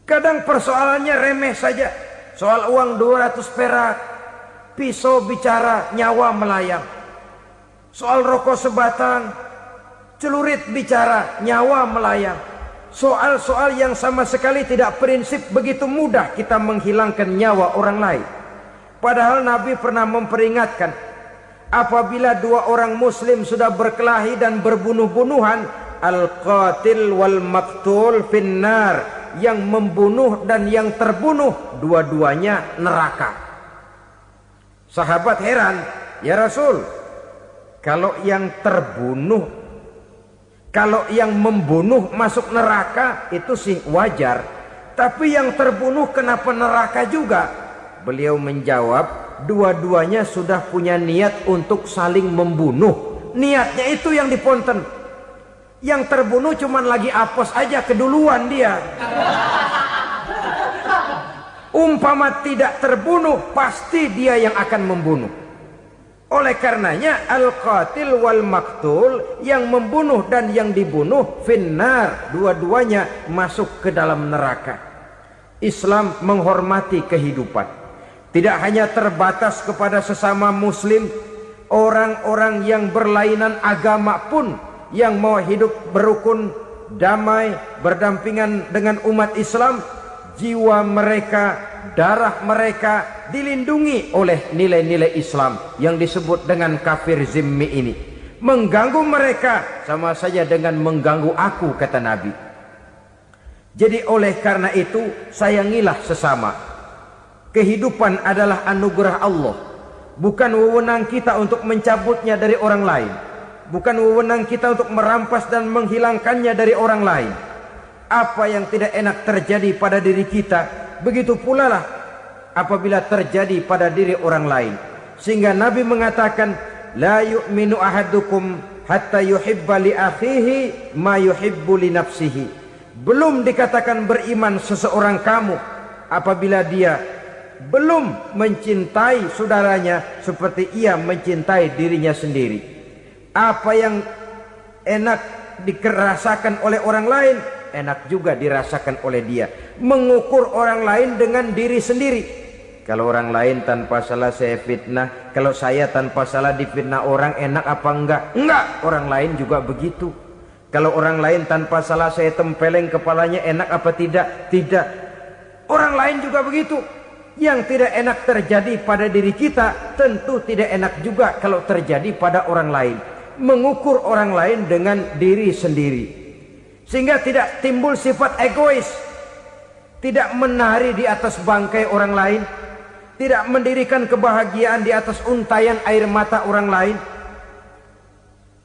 Kadang persoalannya remeh saja. Soal uang 200 perak, pisau bicara, nyawa melayang. Soal rokok sebatang, celurit bicara, nyawa melayang. Soal-soal yang sama sekali tidak prinsip, begitu mudah kita menghilangkan nyawa orang lain. Padahal Nabi pernah memperingatkan, apabila dua orang muslim sudah berkelahi dan berbunuh-bunuhan, al-qatil wal maktul finnar, yang membunuh dan yang terbunuh dua-duanya neraka. Sahabat heran, ya Rasul, kalau yang terbunuh, kalau yang membunuh masuk neraka itu sih wajar, tapi yang terbunuh kenapa neraka juga? Beliau menjawab, dua-duanya sudah punya niat untuk saling membunuh. Niatnya itu yang diponten. Yang terbunuh cuman lagi apes aja, keduluan dia. Umpama tidak terbunuh, pasti dia yang akan membunuh. Oleh karenanya al-qatil wal maktul, yang membunuh dan yang dibunuh finnar, dua-duanya masuk ke dalam neraka. Islam menghormati kehidupan, tidak hanya terbatas kepada sesama muslim, orang-orang yang berlainan agama pun yang mau hidup berukun, damai, berdampingan dengan umat Islam, jiwa mereka, darah mereka dilindungi oleh nilai-nilai Islam yang disebut dengan kafir zimmi ini. Mengganggu mereka sama saja dengan mengganggu aku, kata Nabi. Jadi oleh karena itu, sayangilah sesama. Kehidupan adalah anugerah Allah, bukan wewenang kita untuk mencabutnya dari orang lain, bukan wewenang kita untuk merampas dan menghilangkannya dari orang lain. Apa yang tidak enak terjadi pada diri kita, begitu pula lah apabila terjadi pada diri orang lain. Sehingga Nabi mengatakan, la yu'minu ahadukum hatta yuhibba li akhihi ma yuhibbu li nafsihi. Belum dikatakan beriman seseorang kamu apabila dia belum mencintai saudaranya seperti ia mencintai dirinya sendiri. Apa yang enak dirasakan oleh orang lain, enak juga dirasakan oleh dia. Mengukur orang lain dengan diri sendiri. Kalau orang lain tanpa salah saya fitnah, kalau saya tanpa salah difitnah orang, enak apa enggak? Enggak, orang lain juga begitu. Kalau orang lain tanpa salah saya tempeleng kepalanya, enak apa tidak? Tidak. Orang lain juga begitu. Yang tidak enak terjadi pada diri kita, tentu tidak enak juga kalau terjadi pada orang lain. Mengukur orang lain dengan diri sendiri, sehingga tidak timbul sifat egois, tidak menari di atas bangkai orang lain, tidak mendirikan kebahagiaan di atas untayan air mata orang lain.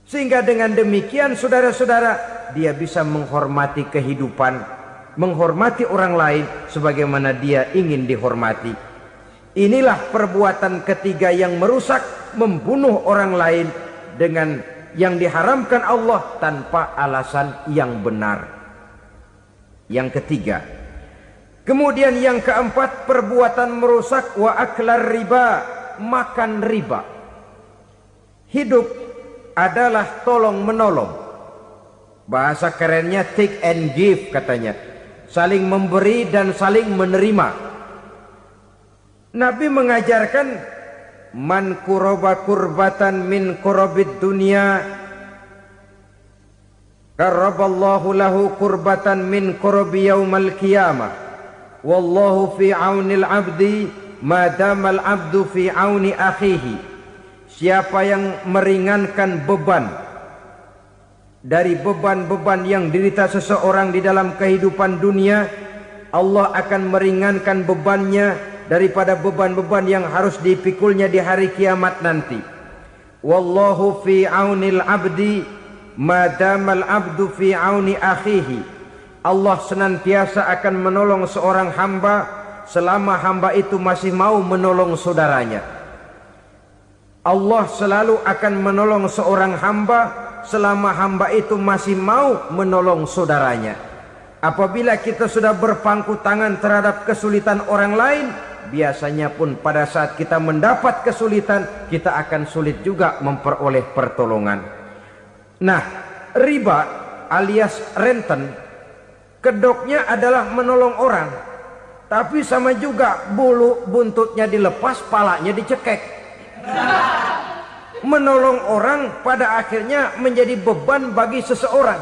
Sehingga dengan demikian saudara-saudara, dia bisa menghormati kehidupan, menghormati orang lain sebagaimana dia ingin dihormati. Inilah perbuatan ketiga yang merusak, membunuh orang lain dengan yang diharamkan Allah tanpa alasan yang benar. Yang ketiga. Kemudian yang keempat, perbuatan merusak wa aklar riba, makan riba. Hidup adalah tolong menolong. Bahasa kerennya take and give katanya. Saling memberi dan saling menerima. Nabi mengajarkan man kuraba kurbatan min kurabid dunya karaballahu lahu kurbatan min kurabi yaumal qiyamah. Wallahu fi aunil abdi madamal abdu fi auni akhihi. Siapa yang meringankan beban dari beban-beban yang dirita seseorang di dalam kehidupan dunia, Allah akan meringankan bebannya daripada beban-beban yang harus dipikulnya di hari kiamat nanti. Wallahu fi aunil abdi madamal abdu fi auni akhihi. Allah senantiasa akan menolong seorang hamba selama hamba itu masih mau menolong saudaranya. Allah selalu akan menolong seorang hamba selama hamba itu masih mau menolong saudaranya. Apabila kita sudah berpangku tangan terhadap kesulitan orang lain, biasanya pun pada saat kita mendapat kesulitan, kita akan sulit juga memperoleh pertolongan. Nah, riba alias renten, kedoknya adalah menolong orang, tapi sama juga bulu buntutnya dilepas, palanya dicekek. Menolong orang pada akhirnya menjadi beban bagi seseorang,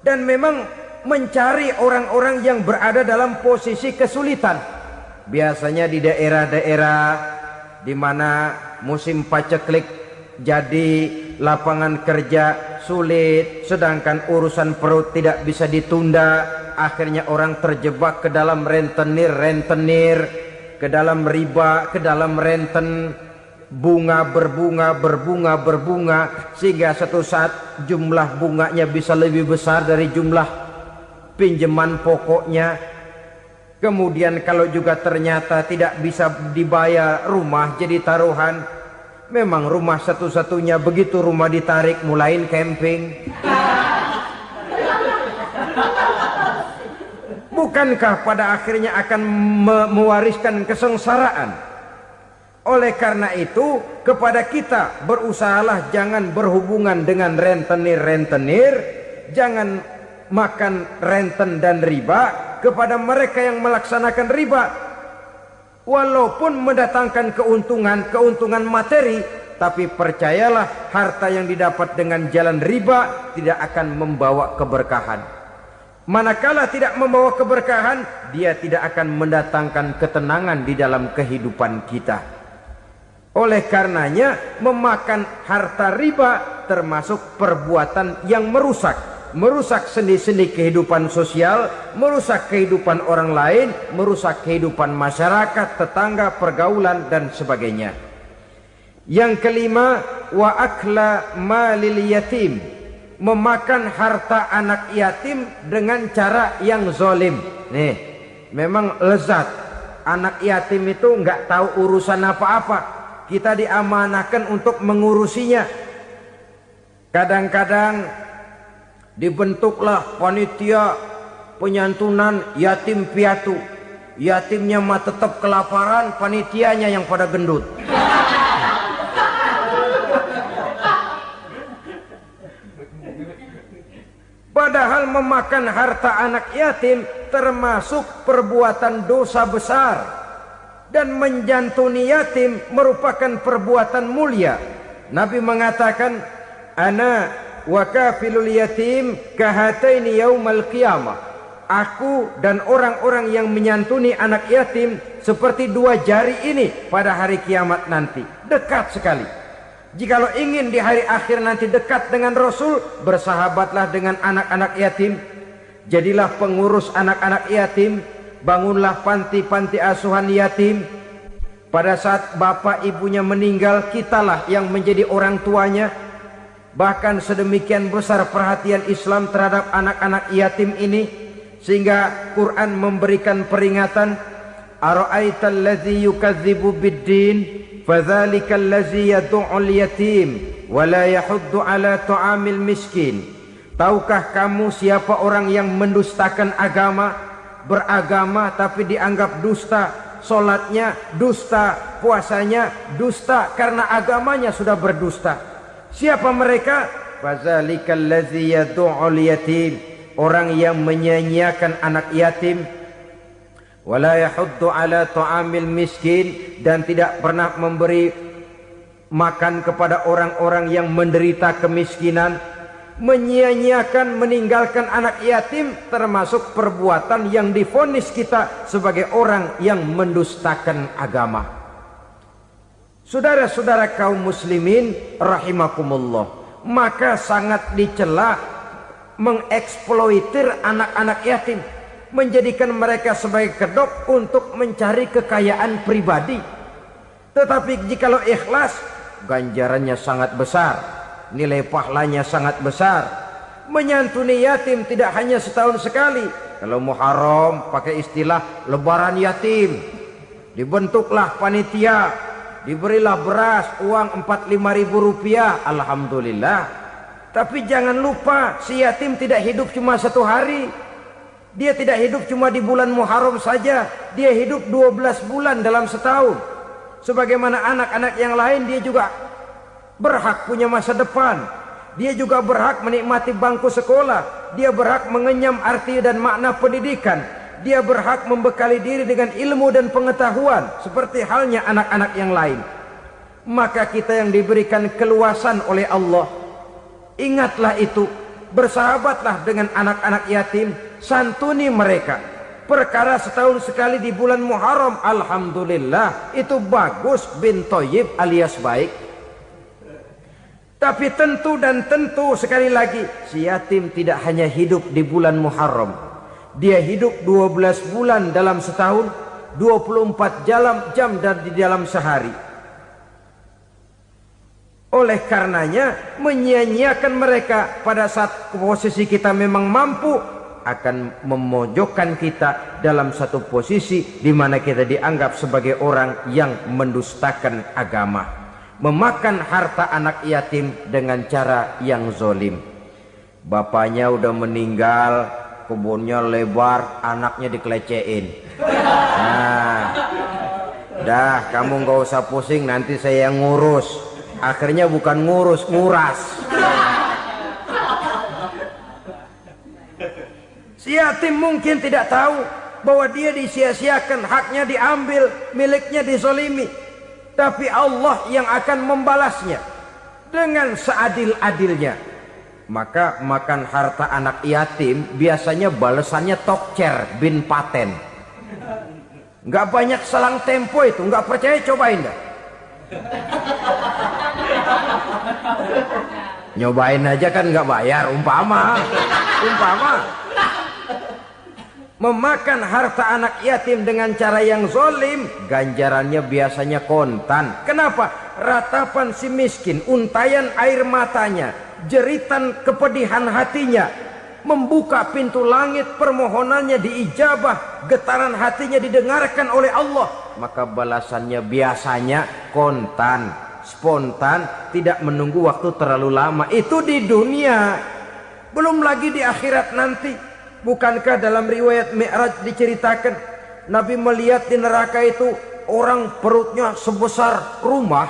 dan memang mencari orang-orang yang berada dalam posisi kesulitan. Biasanya di daerah-daerah di mana musim paceklik, jadi lapangan kerja sulit, sedangkan urusan perut tidak bisa ditunda. Akhirnya orang terjebak ke dalam rentenir, ke dalam riba, ke dalam renten. Bunga berbunga, sehingga satu saat jumlah bunganya bisa lebih besar dari jumlah pinjaman pokoknya. Kemudian kalau juga ternyata tidak bisa dibayar, rumah jadi taruhan. Memang rumah satu-satunya, begitu rumah ditarik mulain camping. Bukankah pada akhirnya akan mewariskan kesengsaraan? Oleh karena itu, kepada kita berusahalah jangan berhubungan dengan rentenir, jangan makan renten dan riba. Kepada mereka yang melaksanakan riba, walaupun mendatangkan keuntungan materi, tapi percayalah harta yang didapat dengan jalan riba tidak akan membawa keberkahan. Manakala tidak membawa keberkahan, dia tidak akan mendatangkan ketenangan di dalam kehidupan kita. Oleh karenanya, memakan harta riba termasuk perbuatan yang merusak sendi-sendi kehidupan sosial, merusak kehidupan orang lain, merusak kehidupan masyarakat, tetangga, pergaulan dan sebagainya. Yang kelima, wa akla malil yatim, memakan harta anak yatim dengan cara yang zalim. Nih, memang lezat. Anak yatim itu nggak tahu urusan apa-apa. Kita diamanahkan untuk mengurusinya. Kadang-kadang dibentuklah panitia penyantunan yatim piatu. Yatimnya mah tetap kelaparan, panitianya yang pada gendut. Padahal memakan harta anak yatim termasuk perbuatan dosa besar. Dan menjantuni yatim merupakan perbuatan mulia. Nabi mengatakan, ana wa kafilul yatim kahataini yaumal qiyamah. Aku dan orang-orang yang menyantuni anak yatim seperti dua jari ini pada hari kiamat nanti. Dekat sekali. Jikalau ingin di hari akhir nanti dekat dengan Rasul, bersahabatlah dengan anak-anak yatim. Jadilah pengurus anak-anak yatim. Bangunlah panti-panti asuhan yatim. Pada saat bapak ibunya meninggal, kitalah yang menjadi orang tuanya. Bahkan sedemikian besar perhatian Islam terhadap anak-anak yatim ini, sehingga Quran memberikan peringatan, ara'aital ladzi yukadzibu biddin fadzalikal ladzi yad'ul yatim wa la yahuddu ala ta'amil miskin. Tahukah kamu siapa orang yang mendustakan agama? Beragama tapi dianggap dusta, solatnya dusta, puasanya dusta karena agamanya sudah berdusta. Siapa mereka? Fazalikal ladzi yad'ul yatim, orang yang menyia-nyiakan anak yatim. Wala yahuddu ala ta'amil miskin, dan tidak pernah memberi makan kepada orang-orang yang menderita kemiskinan, menyia-nyiakan, meninggalkan anak yatim, termasuk perbuatan yang divonis kita sebagai orang yang mendustakan agama. Saudara-saudara kaum muslimin rahimakumullah, maka sangat dicela mengeksploitir anak-anak yatim, menjadikan mereka sebagai kedok untuk mencari kekayaan pribadi. Tetapi jikalau ikhlas, ganjarannya sangat besar, nilai pahalanya sangat besar. Menyantuni yatim tidak hanya setahun sekali. Kalau Muharram pakai istilah lebaran yatim, dibentuklah panitia, diberilah beras, uang 45.000 rupiah, alhamdulillah. Tapi jangan lupa, si yatim tidak hidup cuma satu hari. Dia tidak hidup cuma di bulan Muharram saja, dia hidup 12 bulan dalam setahun. Sebagaimana anak-anak yang lain, dia juga berhak punya masa depan. Dia juga berhak menikmati bangku sekolah. Dia berhak mengenyam arti dan makna pendidikan. Dia berhak membekali diri dengan ilmu dan pengetahuan, seperti halnya anak-anak yang lain. Maka kita yang diberikan keluasan oleh Allah, ingatlah itu, bersahabatlah dengan anak-anak yatim, santuni mereka. Perkara setahun sekali di bulan Muharram, alhamdulillah, itu bagus, bin Thayyib alias baik. Tapi tentu dan tentu, sekali lagi, si yatim tidak hanya hidup di bulan Muharram. Dia hidup 12 bulan dalam setahun, 24 jam di dalam sehari. Oleh karenanya, menyia-nyiakan mereka pada saat posisi kita memang mampu akan memojokkan kita dalam satu posisi di mana kita dianggap sebagai orang yang mendustakan agama, memakan harta anak yatim dengan cara yang zolim. Bapaknya udah meninggal, kebunnya lebar, anaknya dikelecehin. Nah, dah kamu nggak usah pusing, nanti saya yang ngurus. Akhirnya bukan ngurus, nguras. Si yatim mungkin tidak tahu bahwa dia disia-siakan, haknya diambil, miliknya dizolimi. Tapi Allah yang akan membalasnya dengan seadil-adilnya. Maka makan harta anak yatim biasanya balasannya tokcer bin paten. Nggak banyak selang tempo itu, nggak percaya cobain dah. Nyobain aja kan nggak bayar, umpama. Memakan harta anak yatim dengan cara yang zolim, ganjarannya biasanya kontan. Kenapa? Ratapan si miskin, untayan air matanya, jeritan kepedihan hatinya, membuka pintu langit, permohonannya diijabah, getaran hatinya didengarkan oleh Allah. Maka balasannya biasanya kontan, spontan, tidak menunggu waktu terlalu lama. Itu di dunia, belum lagi di akhirat nanti. Bukankah dalam riwayat Mi'raj diceritakan Nabi melihat di neraka itu orang perutnya sebesar rumah?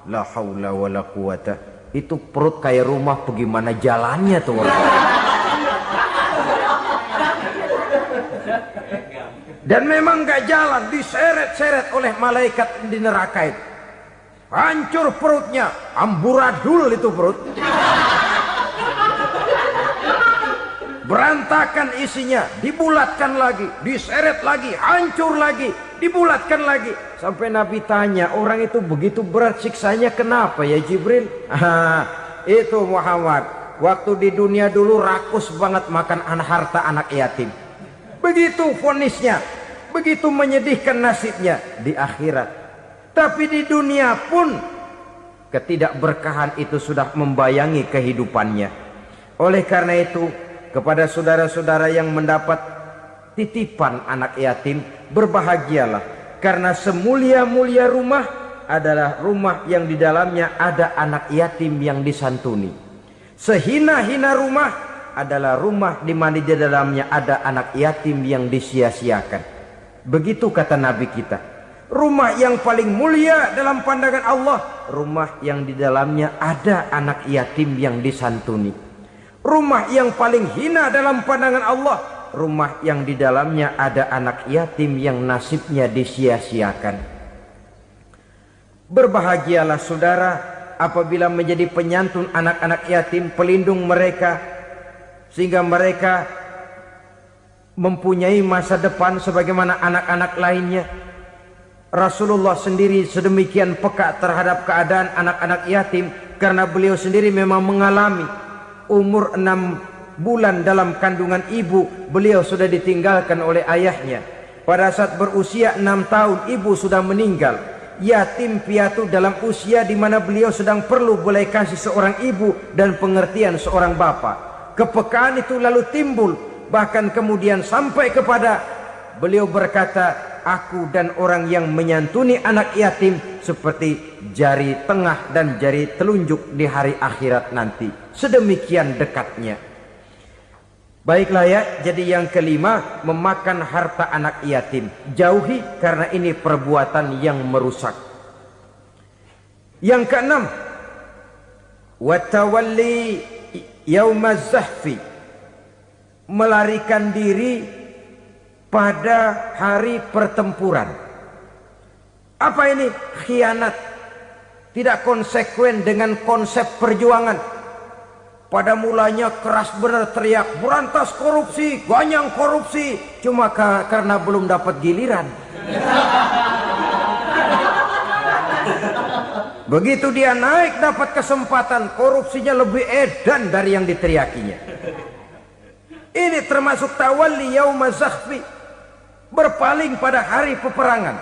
La haula wala quwata. Itu perut kayak rumah, bagaimana jalannya tuh orang? Dan memang gak jalan, diseret-seret oleh malaikat di neraka itu. Hancur perutnya, amburadul itu perut. Berantakan isinya, dibulatkan lagi, diseret lagi, hancur lagi, dibulatkan lagi. Sampai Nabi tanya, orang itu begitu berat siksanya kenapa ya Jibril? Itu Muhammad, waktu di dunia dulu rakus banget makan harta anak yatim. Begitu vonisnya, begitu menyedihkan nasibnya di akhirat. Tapi di dunia pun ketidakberkahan itu sudah membayangi kehidupannya. Oleh karena itu, kepada saudara-saudara yang mendapat titipan anak yatim, berbahagialah, karena semulia-mulia rumah adalah rumah yang di dalamnya ada anak yatim yang disantuni. Sehina-hina rumah adalah rumah di mana di dalamnya ada anak yatim yang disia-siakan. Begitu kata Nabi kita. Rumah yang paling mulia dalam pandangan Allah, rumah yang di dalamnya ada anak yatim yang disantuni. Rumah yang paling hina dalam pandangan Allah, rumah yang di dalamnya ada anak yatim yang nasibnya disia-siakan. Berbahagialah saudara apabila menjadi penyantun anak-anak yatim, pelindung mereka, sehingga mereka mempunyai masa depan sebagaimana anak-anak lainnya. Rasulullah sendiri sedemikian peka terhadap keadaan anak-anak yatim karena beliau sendiri memang mengalami umur 6 bulan dalam kandungan ibu, beliau sudah ditinggalkan oleh ayahnya. Pada saat berusia 6 tahun ibu sudah meninggal. Yatim piatu dalam usia di mana beliau sedang perlu belas kasih seorang ibu dan pengertian seorang bapa. Kepekaan itu lalu timbul, bahkan kemudian sampai kepada beliau berkata, aku dan orang yang menyantuni anak yatim seperti jari tengah dan jari telunjuk di hari akhirat nanti. Sedemikian dekatnya. Baiklah ya, jadi yang kelima, memakan harta anak yatim. Jauhi karena ini perbuatan yang merusak. Yang keenam, watawalli yaumaz zahfi, melarikan diri pada hari pertempuran. Apa ini? Khianat. Tidak konsekuen dengan konsep perjuangan. Pada mulanya keras benar teriak, berantas korupsi, ganyang korupsi. Cuma karena belum dapat giliran. Begitu dia naik dapat kesempatan, korupsinya lebih edan dari yang diteriakinya. Ini termasuk tawalli yaumaz zahfi, berpaling pada hari peperangan.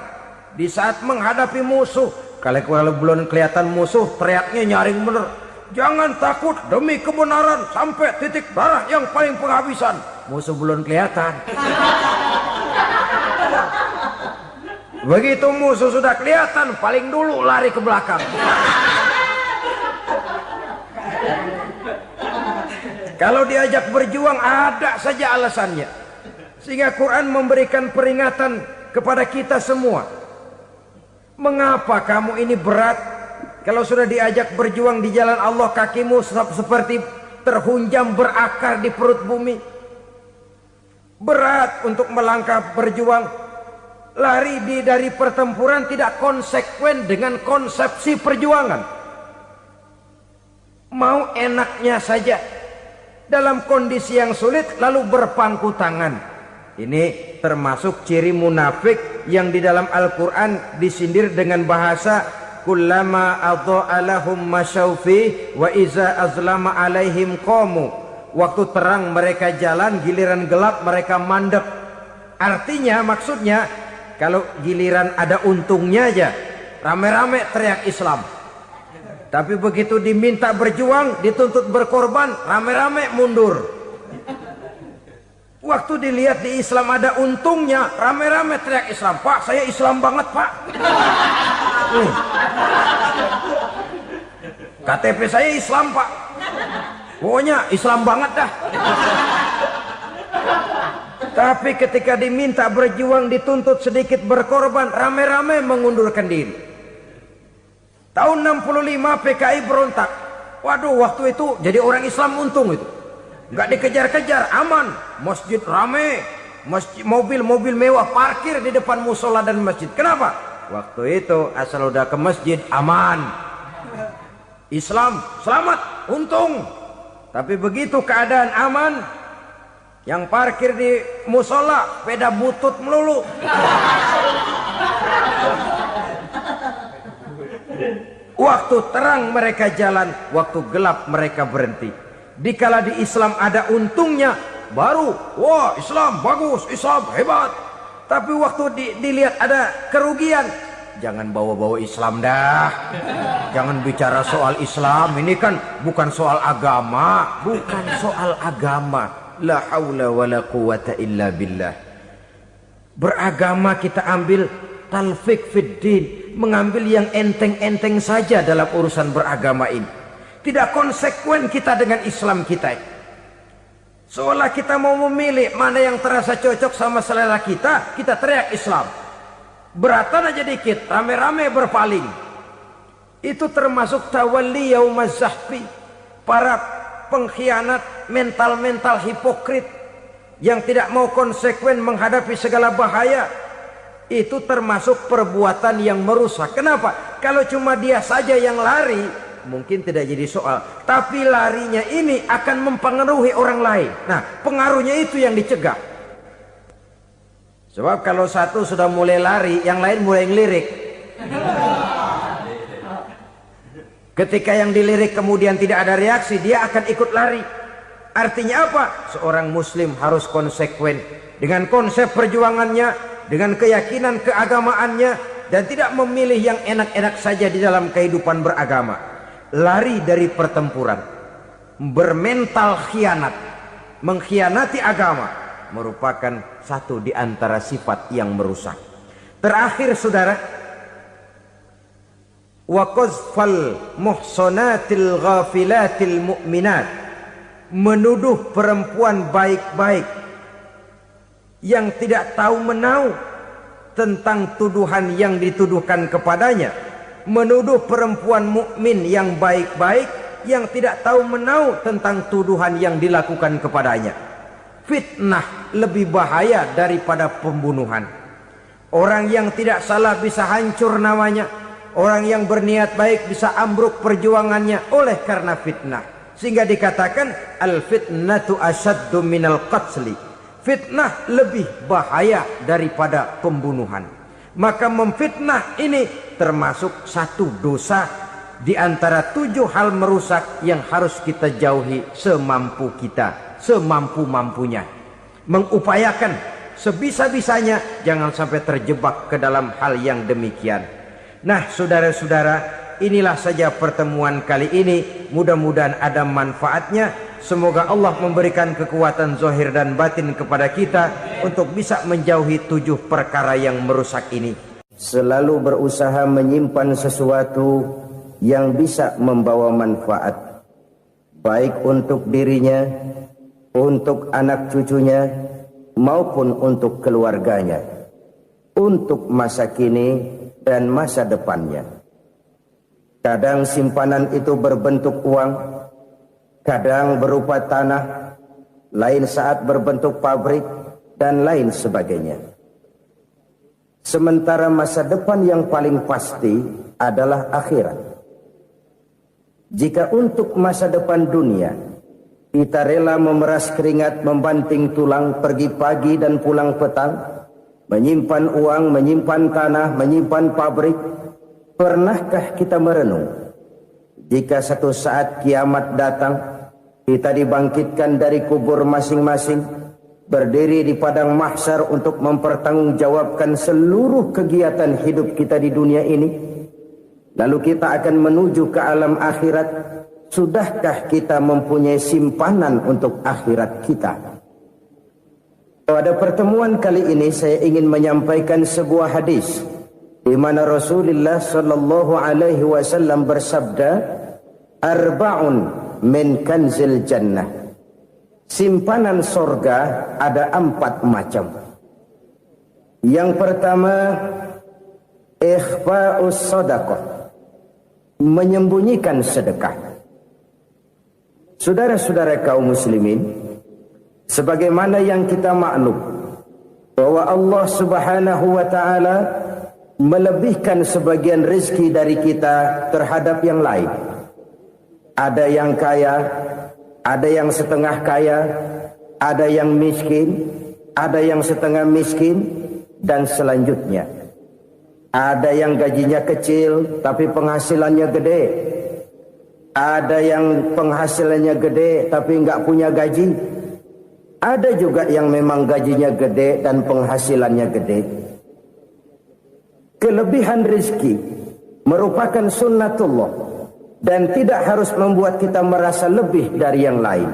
Di saat menghadapi musuh, kalau belum kelihatan musuh, teriaknya nyaring bener. Jangan takut, demi kebenaran sampai titik darah yang paling penghabisan. Musuh belum kelihatan. Begitu musuh sudah kelihatan, paling dulu lari ke belakang. Kalau diajak berjuang ada saja alasannya. Sehingga Quran memberikan peringatan kepada kita semua. Mengapa kamu ini berat? Kalau sudah diajak berjuang di jalan Allah, kakimu seperti terhunjam berakar di perut bumi. Berat untuk melangkah berjuang. Lari dari pertempuran tidak konsekuen dengan konsepsi perjuangan. Mau enaknya saja. Dalam kondisi yang sulit lalu berpangku tangan. Ini termasuk ciri munafik yang di dalam Al-Quran disindir dengan bahasa kullama adha'a lahum masyaufi wa iza azlama alaihim qamu. Waktu terang mereka jalan, giliran gelap mereka mandek. Artinya, maksudnya, kalau giliran ada untungnya aja, rame-rame teriak Islam. Tapi begitu diminta berjuang, dituntut berkorban, rame-rame mundur. Waktu dilihat di Islam ada untungnya, rame-rame teriak Islam. Pak, saya Islam banget, Pak. KTP saya Islam, Pak. Pokoknya Islam banget dah. Tapi ketika diminta berjuang, dituntut sedikit berkorban, rame-rame mengundurkan diri. Tahun 65 PKI berontak. Waduh, waktu itu jadi orang Islam untung itu. Nggak dikejar-kejar, aman. Masjid rame, mobil-mobil mewah parkir di depan musola dan masjid. Kenapa? Waktu itu asal udah ke masjid aman. Islam selamat, untung. Tapi begitu keadaan aman, yang parkir di musola sepeda butut melulu. Waktu terang mereka jalan, waktu gelap mereka berhenti. Dikala di Islam ada untungnya, baru wah Islam bagus, Islam hebat. Tapi waktu dilihat ada kerugian, jangan bawa-bawa Islam dah. Jangan bicara soal Islam, ini kan bukan soal agama. Bukan soal agama. La haula wa la quwata illa billah. Beragama kita ambil talfik fid din, mengambil yang enteng-enteng saja dalam urusan beragama ini. Tidak konsekuen kita dengan Islam kita. Seolah kita mau memilih mana yang terasa cocok sama selera kita, kita teriak Islam. Beratan aja dikit, rame-rame berpaling. Itu termasuk tawalli yaumaz zahfi. Para pengkhianat, mental-mental hipokrit yang tidak mau konsekuen menghadapi segala bahaya. Itu termasuk perbuatan yang merusak. Kenapa? Kalau cuma dia saja yang lari, mungkin tidak jadi soal. Tapi larinya ini akan mempengaruhi orang lain. Nah, pengaruhnya itu yang dicegah. Sebab kalau satu sudah mulai lari, yang lain mulai ngelirik. Ketika yang dilirik kemudian tidak ada reaksi, dia akan ikut lari. Artinya apa? Seorang muslim harus konsekuen dengan konsep perjuangannya, dengan keyakinan keagamaannya, dan tidak memilih yang enak-enak saja di dalam kehidupan beragama. Lari dari pertempuran, bermental khianat, mengkhianati agama, merupakan satu di antara sifat yang merusak. Terakhir saudara, wa qazfal muhsanatil ghafilatil mu'minat, menuduh perempuan baik-baik yang tidak tahu menahu tentang tuduhan yang dituduhkan kepadanya, menuduh perempuan mukmin yang baik-baik yang tidak tahu menahu tentang tuduhan yang dilakukan kepadanya. Fitnah lebih bahaya daripada pembunuhan. Orang yang tidak salah bisa hancur namanya. Orang yang berniat baik bisa ambruk perjuangannya oleh karena fitnah. Sehingga dikatakan al-fitnatu asyaddu minal qatli. Fitnah lebih bahaya daripada pembunuhan. Maka memfitnah ini termasuk satu dosa di antara 7 hal merusak yang harus kita jauhi semampu kita, semampu-mampunya. Mengupayakan sebisa-bisanya jangan sampai terjebak ke dalam hal yang demikian. Nah, saudara-saudara, inilah saja pertemuan kali ini. Mudah-mudahan ada manfaatnya. Semoga Allah memberikan kekuatan zahir dan batin kepada kita untuk bisa menjauhi 7 perkara yang merusak ini. Selalu berusaha menyimpan sesuatu yang bisa membawa manfaat, baik untuk dirinya, untuk anak cucunya, maupun untuk keluarganya, untuk masa kini dan masa depannya. Kadang simpanan itu berbentuk uang, kadang berupa tanah, lain saat berbentuk pabrik, dan lain sebagainya. Sementara masa depan yang paling pasti adalah akhirat. Jika untuk masa depan dunia kita rela memeras keringat, membanting tulang, pergi pagi dan pulang petang, menyimpan uang, menyimpan tanah, menyimpan pabrik, pernahkah kita merenung jika satu saat kiamat datang, kita dibangkitkan dari kubur masing-masing, berdiri di padang mahsyar untuk mempertanggungjawabkan seluruh kegiatan hidup kita di dunia ini, lalu kita akan menuju ke alam akhirat. Sudahkah kita mempunyai simpanan untuk akhirat kita? Pada pertemuan kali ini saya ingin menyampaikan sebuah hadis di mana Rasulullah sallallahu alaihi wasallam bersabda, arba'un min kanzil jannah. Simpanan sorga ada 4 macam. Yang pertama, ikhfa'us sadaqah, menyembunyikan sedekah. Saudara-saudara kaum muslimin, sebagaimana yang kita maklum bahwa Allah Subhanahu wa taala melebihkan sebagian rezeki dari kita terhadap yang lain. Ada yang kaya, ada yang setengah kaya, ada yang miskin, ada yang setengah miskin, dan selanjutnya. Ada yang gajinya kecil tapi penghasilannya gede. Ada yang penghasilannya gede tapi nggak punya gaji. Ada juga yang memang gajinya gede dan penghasilannya gede. Kelebihan rezeki merupakan sunnatullah dan tidak harus membuat kita merasa lebih dari yang lain.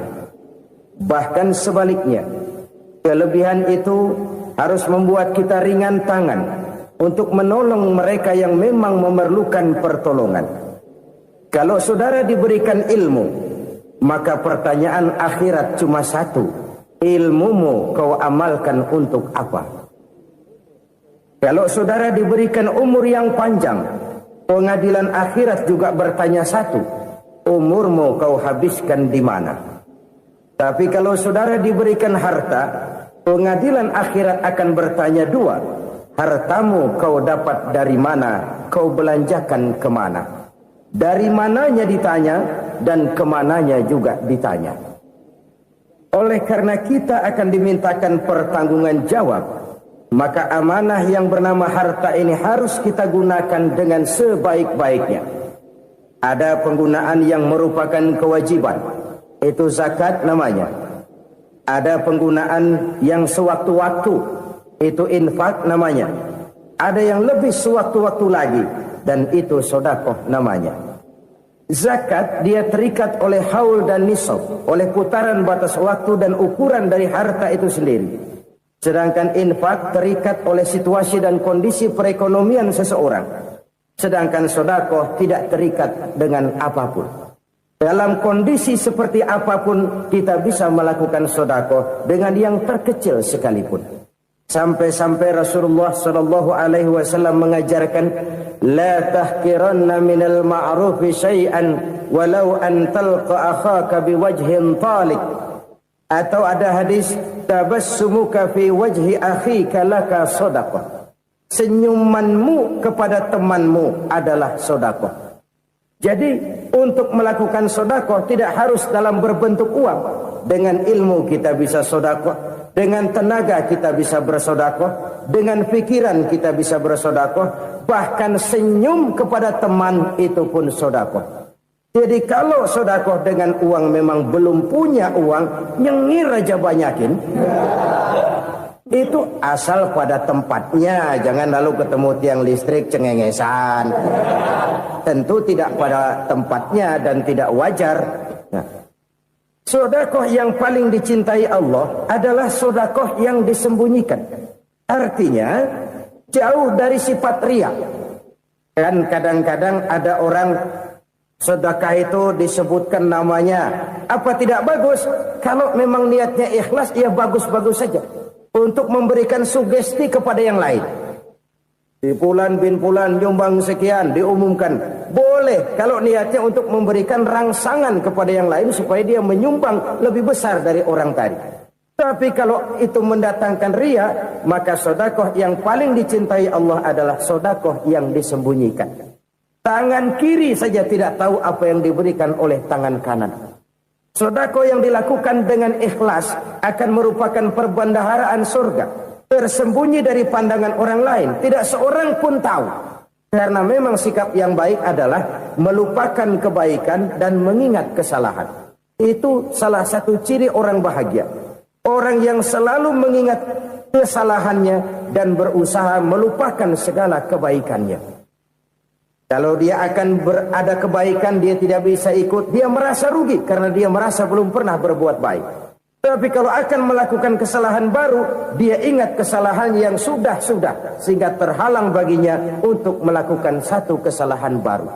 Bahkan sebaliknya, kelebihan itu harus membuat kita ringan tangan untuk menolong mereka yang memang memerlukan pertolongan. Kalau saudara diberikan ilmu, maka pertanyaan akhirat cuma satu: ilmumu kau amalkan untuk apa? Kalau saudara diberikan umur yang panjang, pengadilan akhirat juga bertanya satu: umurmu kau habiskan di mana? Tapi kalau saudara diberikan harta, pengadilan akhirat akan bertanya 2: hartamu kau dapat dari mana, kau belanjakan kemana. Dari mananya ditanya, dan kemananya juga ditanya. Oleh karena kita akan dimintakan pertanggungan jawab, maka amanah yang bernama harta ini harus kita gunakan dengan sebaik-baiknya. Ada penggunaan yang merupakan kewajiban, itu zakat namanya. Ada penggunaan yang sewaktu-waktu, itu infak namanya. Ada yang lebih sewaktu-waktu lagi, dan itu sedekah namanya. Zakat dia terikat oleh haul dan nisab, oleh putaran batas waktu dan ukuran dari harta itu sendiri. Sedangkan infak terikat oleh situasi dan kondisi perekonomian seseorang. Sedangkan sedekah tidak terikat dengan apapun. Dalam kondisi seperti apapun kita bisa melakukan sedekah dengan yang terkecil sekalipun. Sampai-sampai Rasulullah sallallahu alaihi wasallam mengajarkan, la tahqiranna minal ma'rufi syai'an walau an talqa akhaka biwajhin talik. Atau ada hadis, tabassumuka fi wajhi akhika laka shadaqah. Senyumanmu kepada temanmu adalah sedekah. Jadi untuk melakukan sedekah tidak harus dalam berbentuk uang. Dengan ilmu kita bisa sedekah, dengan tenaga kita bisa bersedekah, dengan pikiran kita bisa bersedekah, bahkan senyum kepada teman itu pun sedekah. Jadi kalau sedekah dengan uang memang belum punya uang, nyengir aja banyakin. Itu asal pada tempatnya, jangan lalu ketemu tiang listrik cengengesan. Tentu tidak pada tempatnya dan tidak wajar. Nah, sedekah yang paling dicintai Allah adalah sedekah yang disembunyikan. Artinya jauh dari sifat riya. Kan kadang-kadang ada orang sedekah itu disebutkan namanya. Apa tidak bagus? Kalau memang niatnya ikhlas, ya bagus-bagus saja. Untuk memberikan sugesti kepada yang lain. Di Fulan bin Fulan nyumbang sekian, diumumkan. Boleh kalau niatnya untuk memberikan rangsangan kepada yang lain supaya dia menyumbang lebih besar dari orang tadi. Tapi kalau itu mendatangkan riya, maka sedekah yang paling dicintai Allah adalah sedekah yang disembunyikan. Tangan kiri saja tidak tahu apa yang diberikan oleh tangan kanan. Sedekah yang dilakukan dengan ikhlas akan merupakan perbendaharaan surga, tersembunyi dari pandangan orang lain, tidak seorang pun tahu. Karena memang sikap yang baik adalah melupakan kebaikan dan mengingat kesalahan. Itu salah satu ciri orang bahagia. Orang yang selalu mengingat kesalahannya dan berusaha melupakan segala kebaikannya. Kalau dia akan berada kebaikan, dia tidak bisa ikut, dia merasa rugi karena dia merasa belum pernah berbuat baik. Tapi kalau akan melakukan kesalahan baru, dia ingat kesalahan yang sudah-sudah, sehingga terhalang baginya untuk melakukan satu kesalahan baru.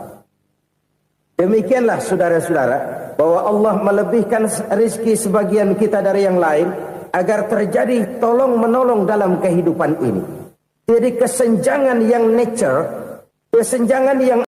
Demikianlah saudara-saudara, bahwa Allah melebihkan rizki sebagian kita dari yang lain, agar terjadi tolong-menolong dalam kehidupan ini. Jadi kesenjangan yang nature, kesenjangan yang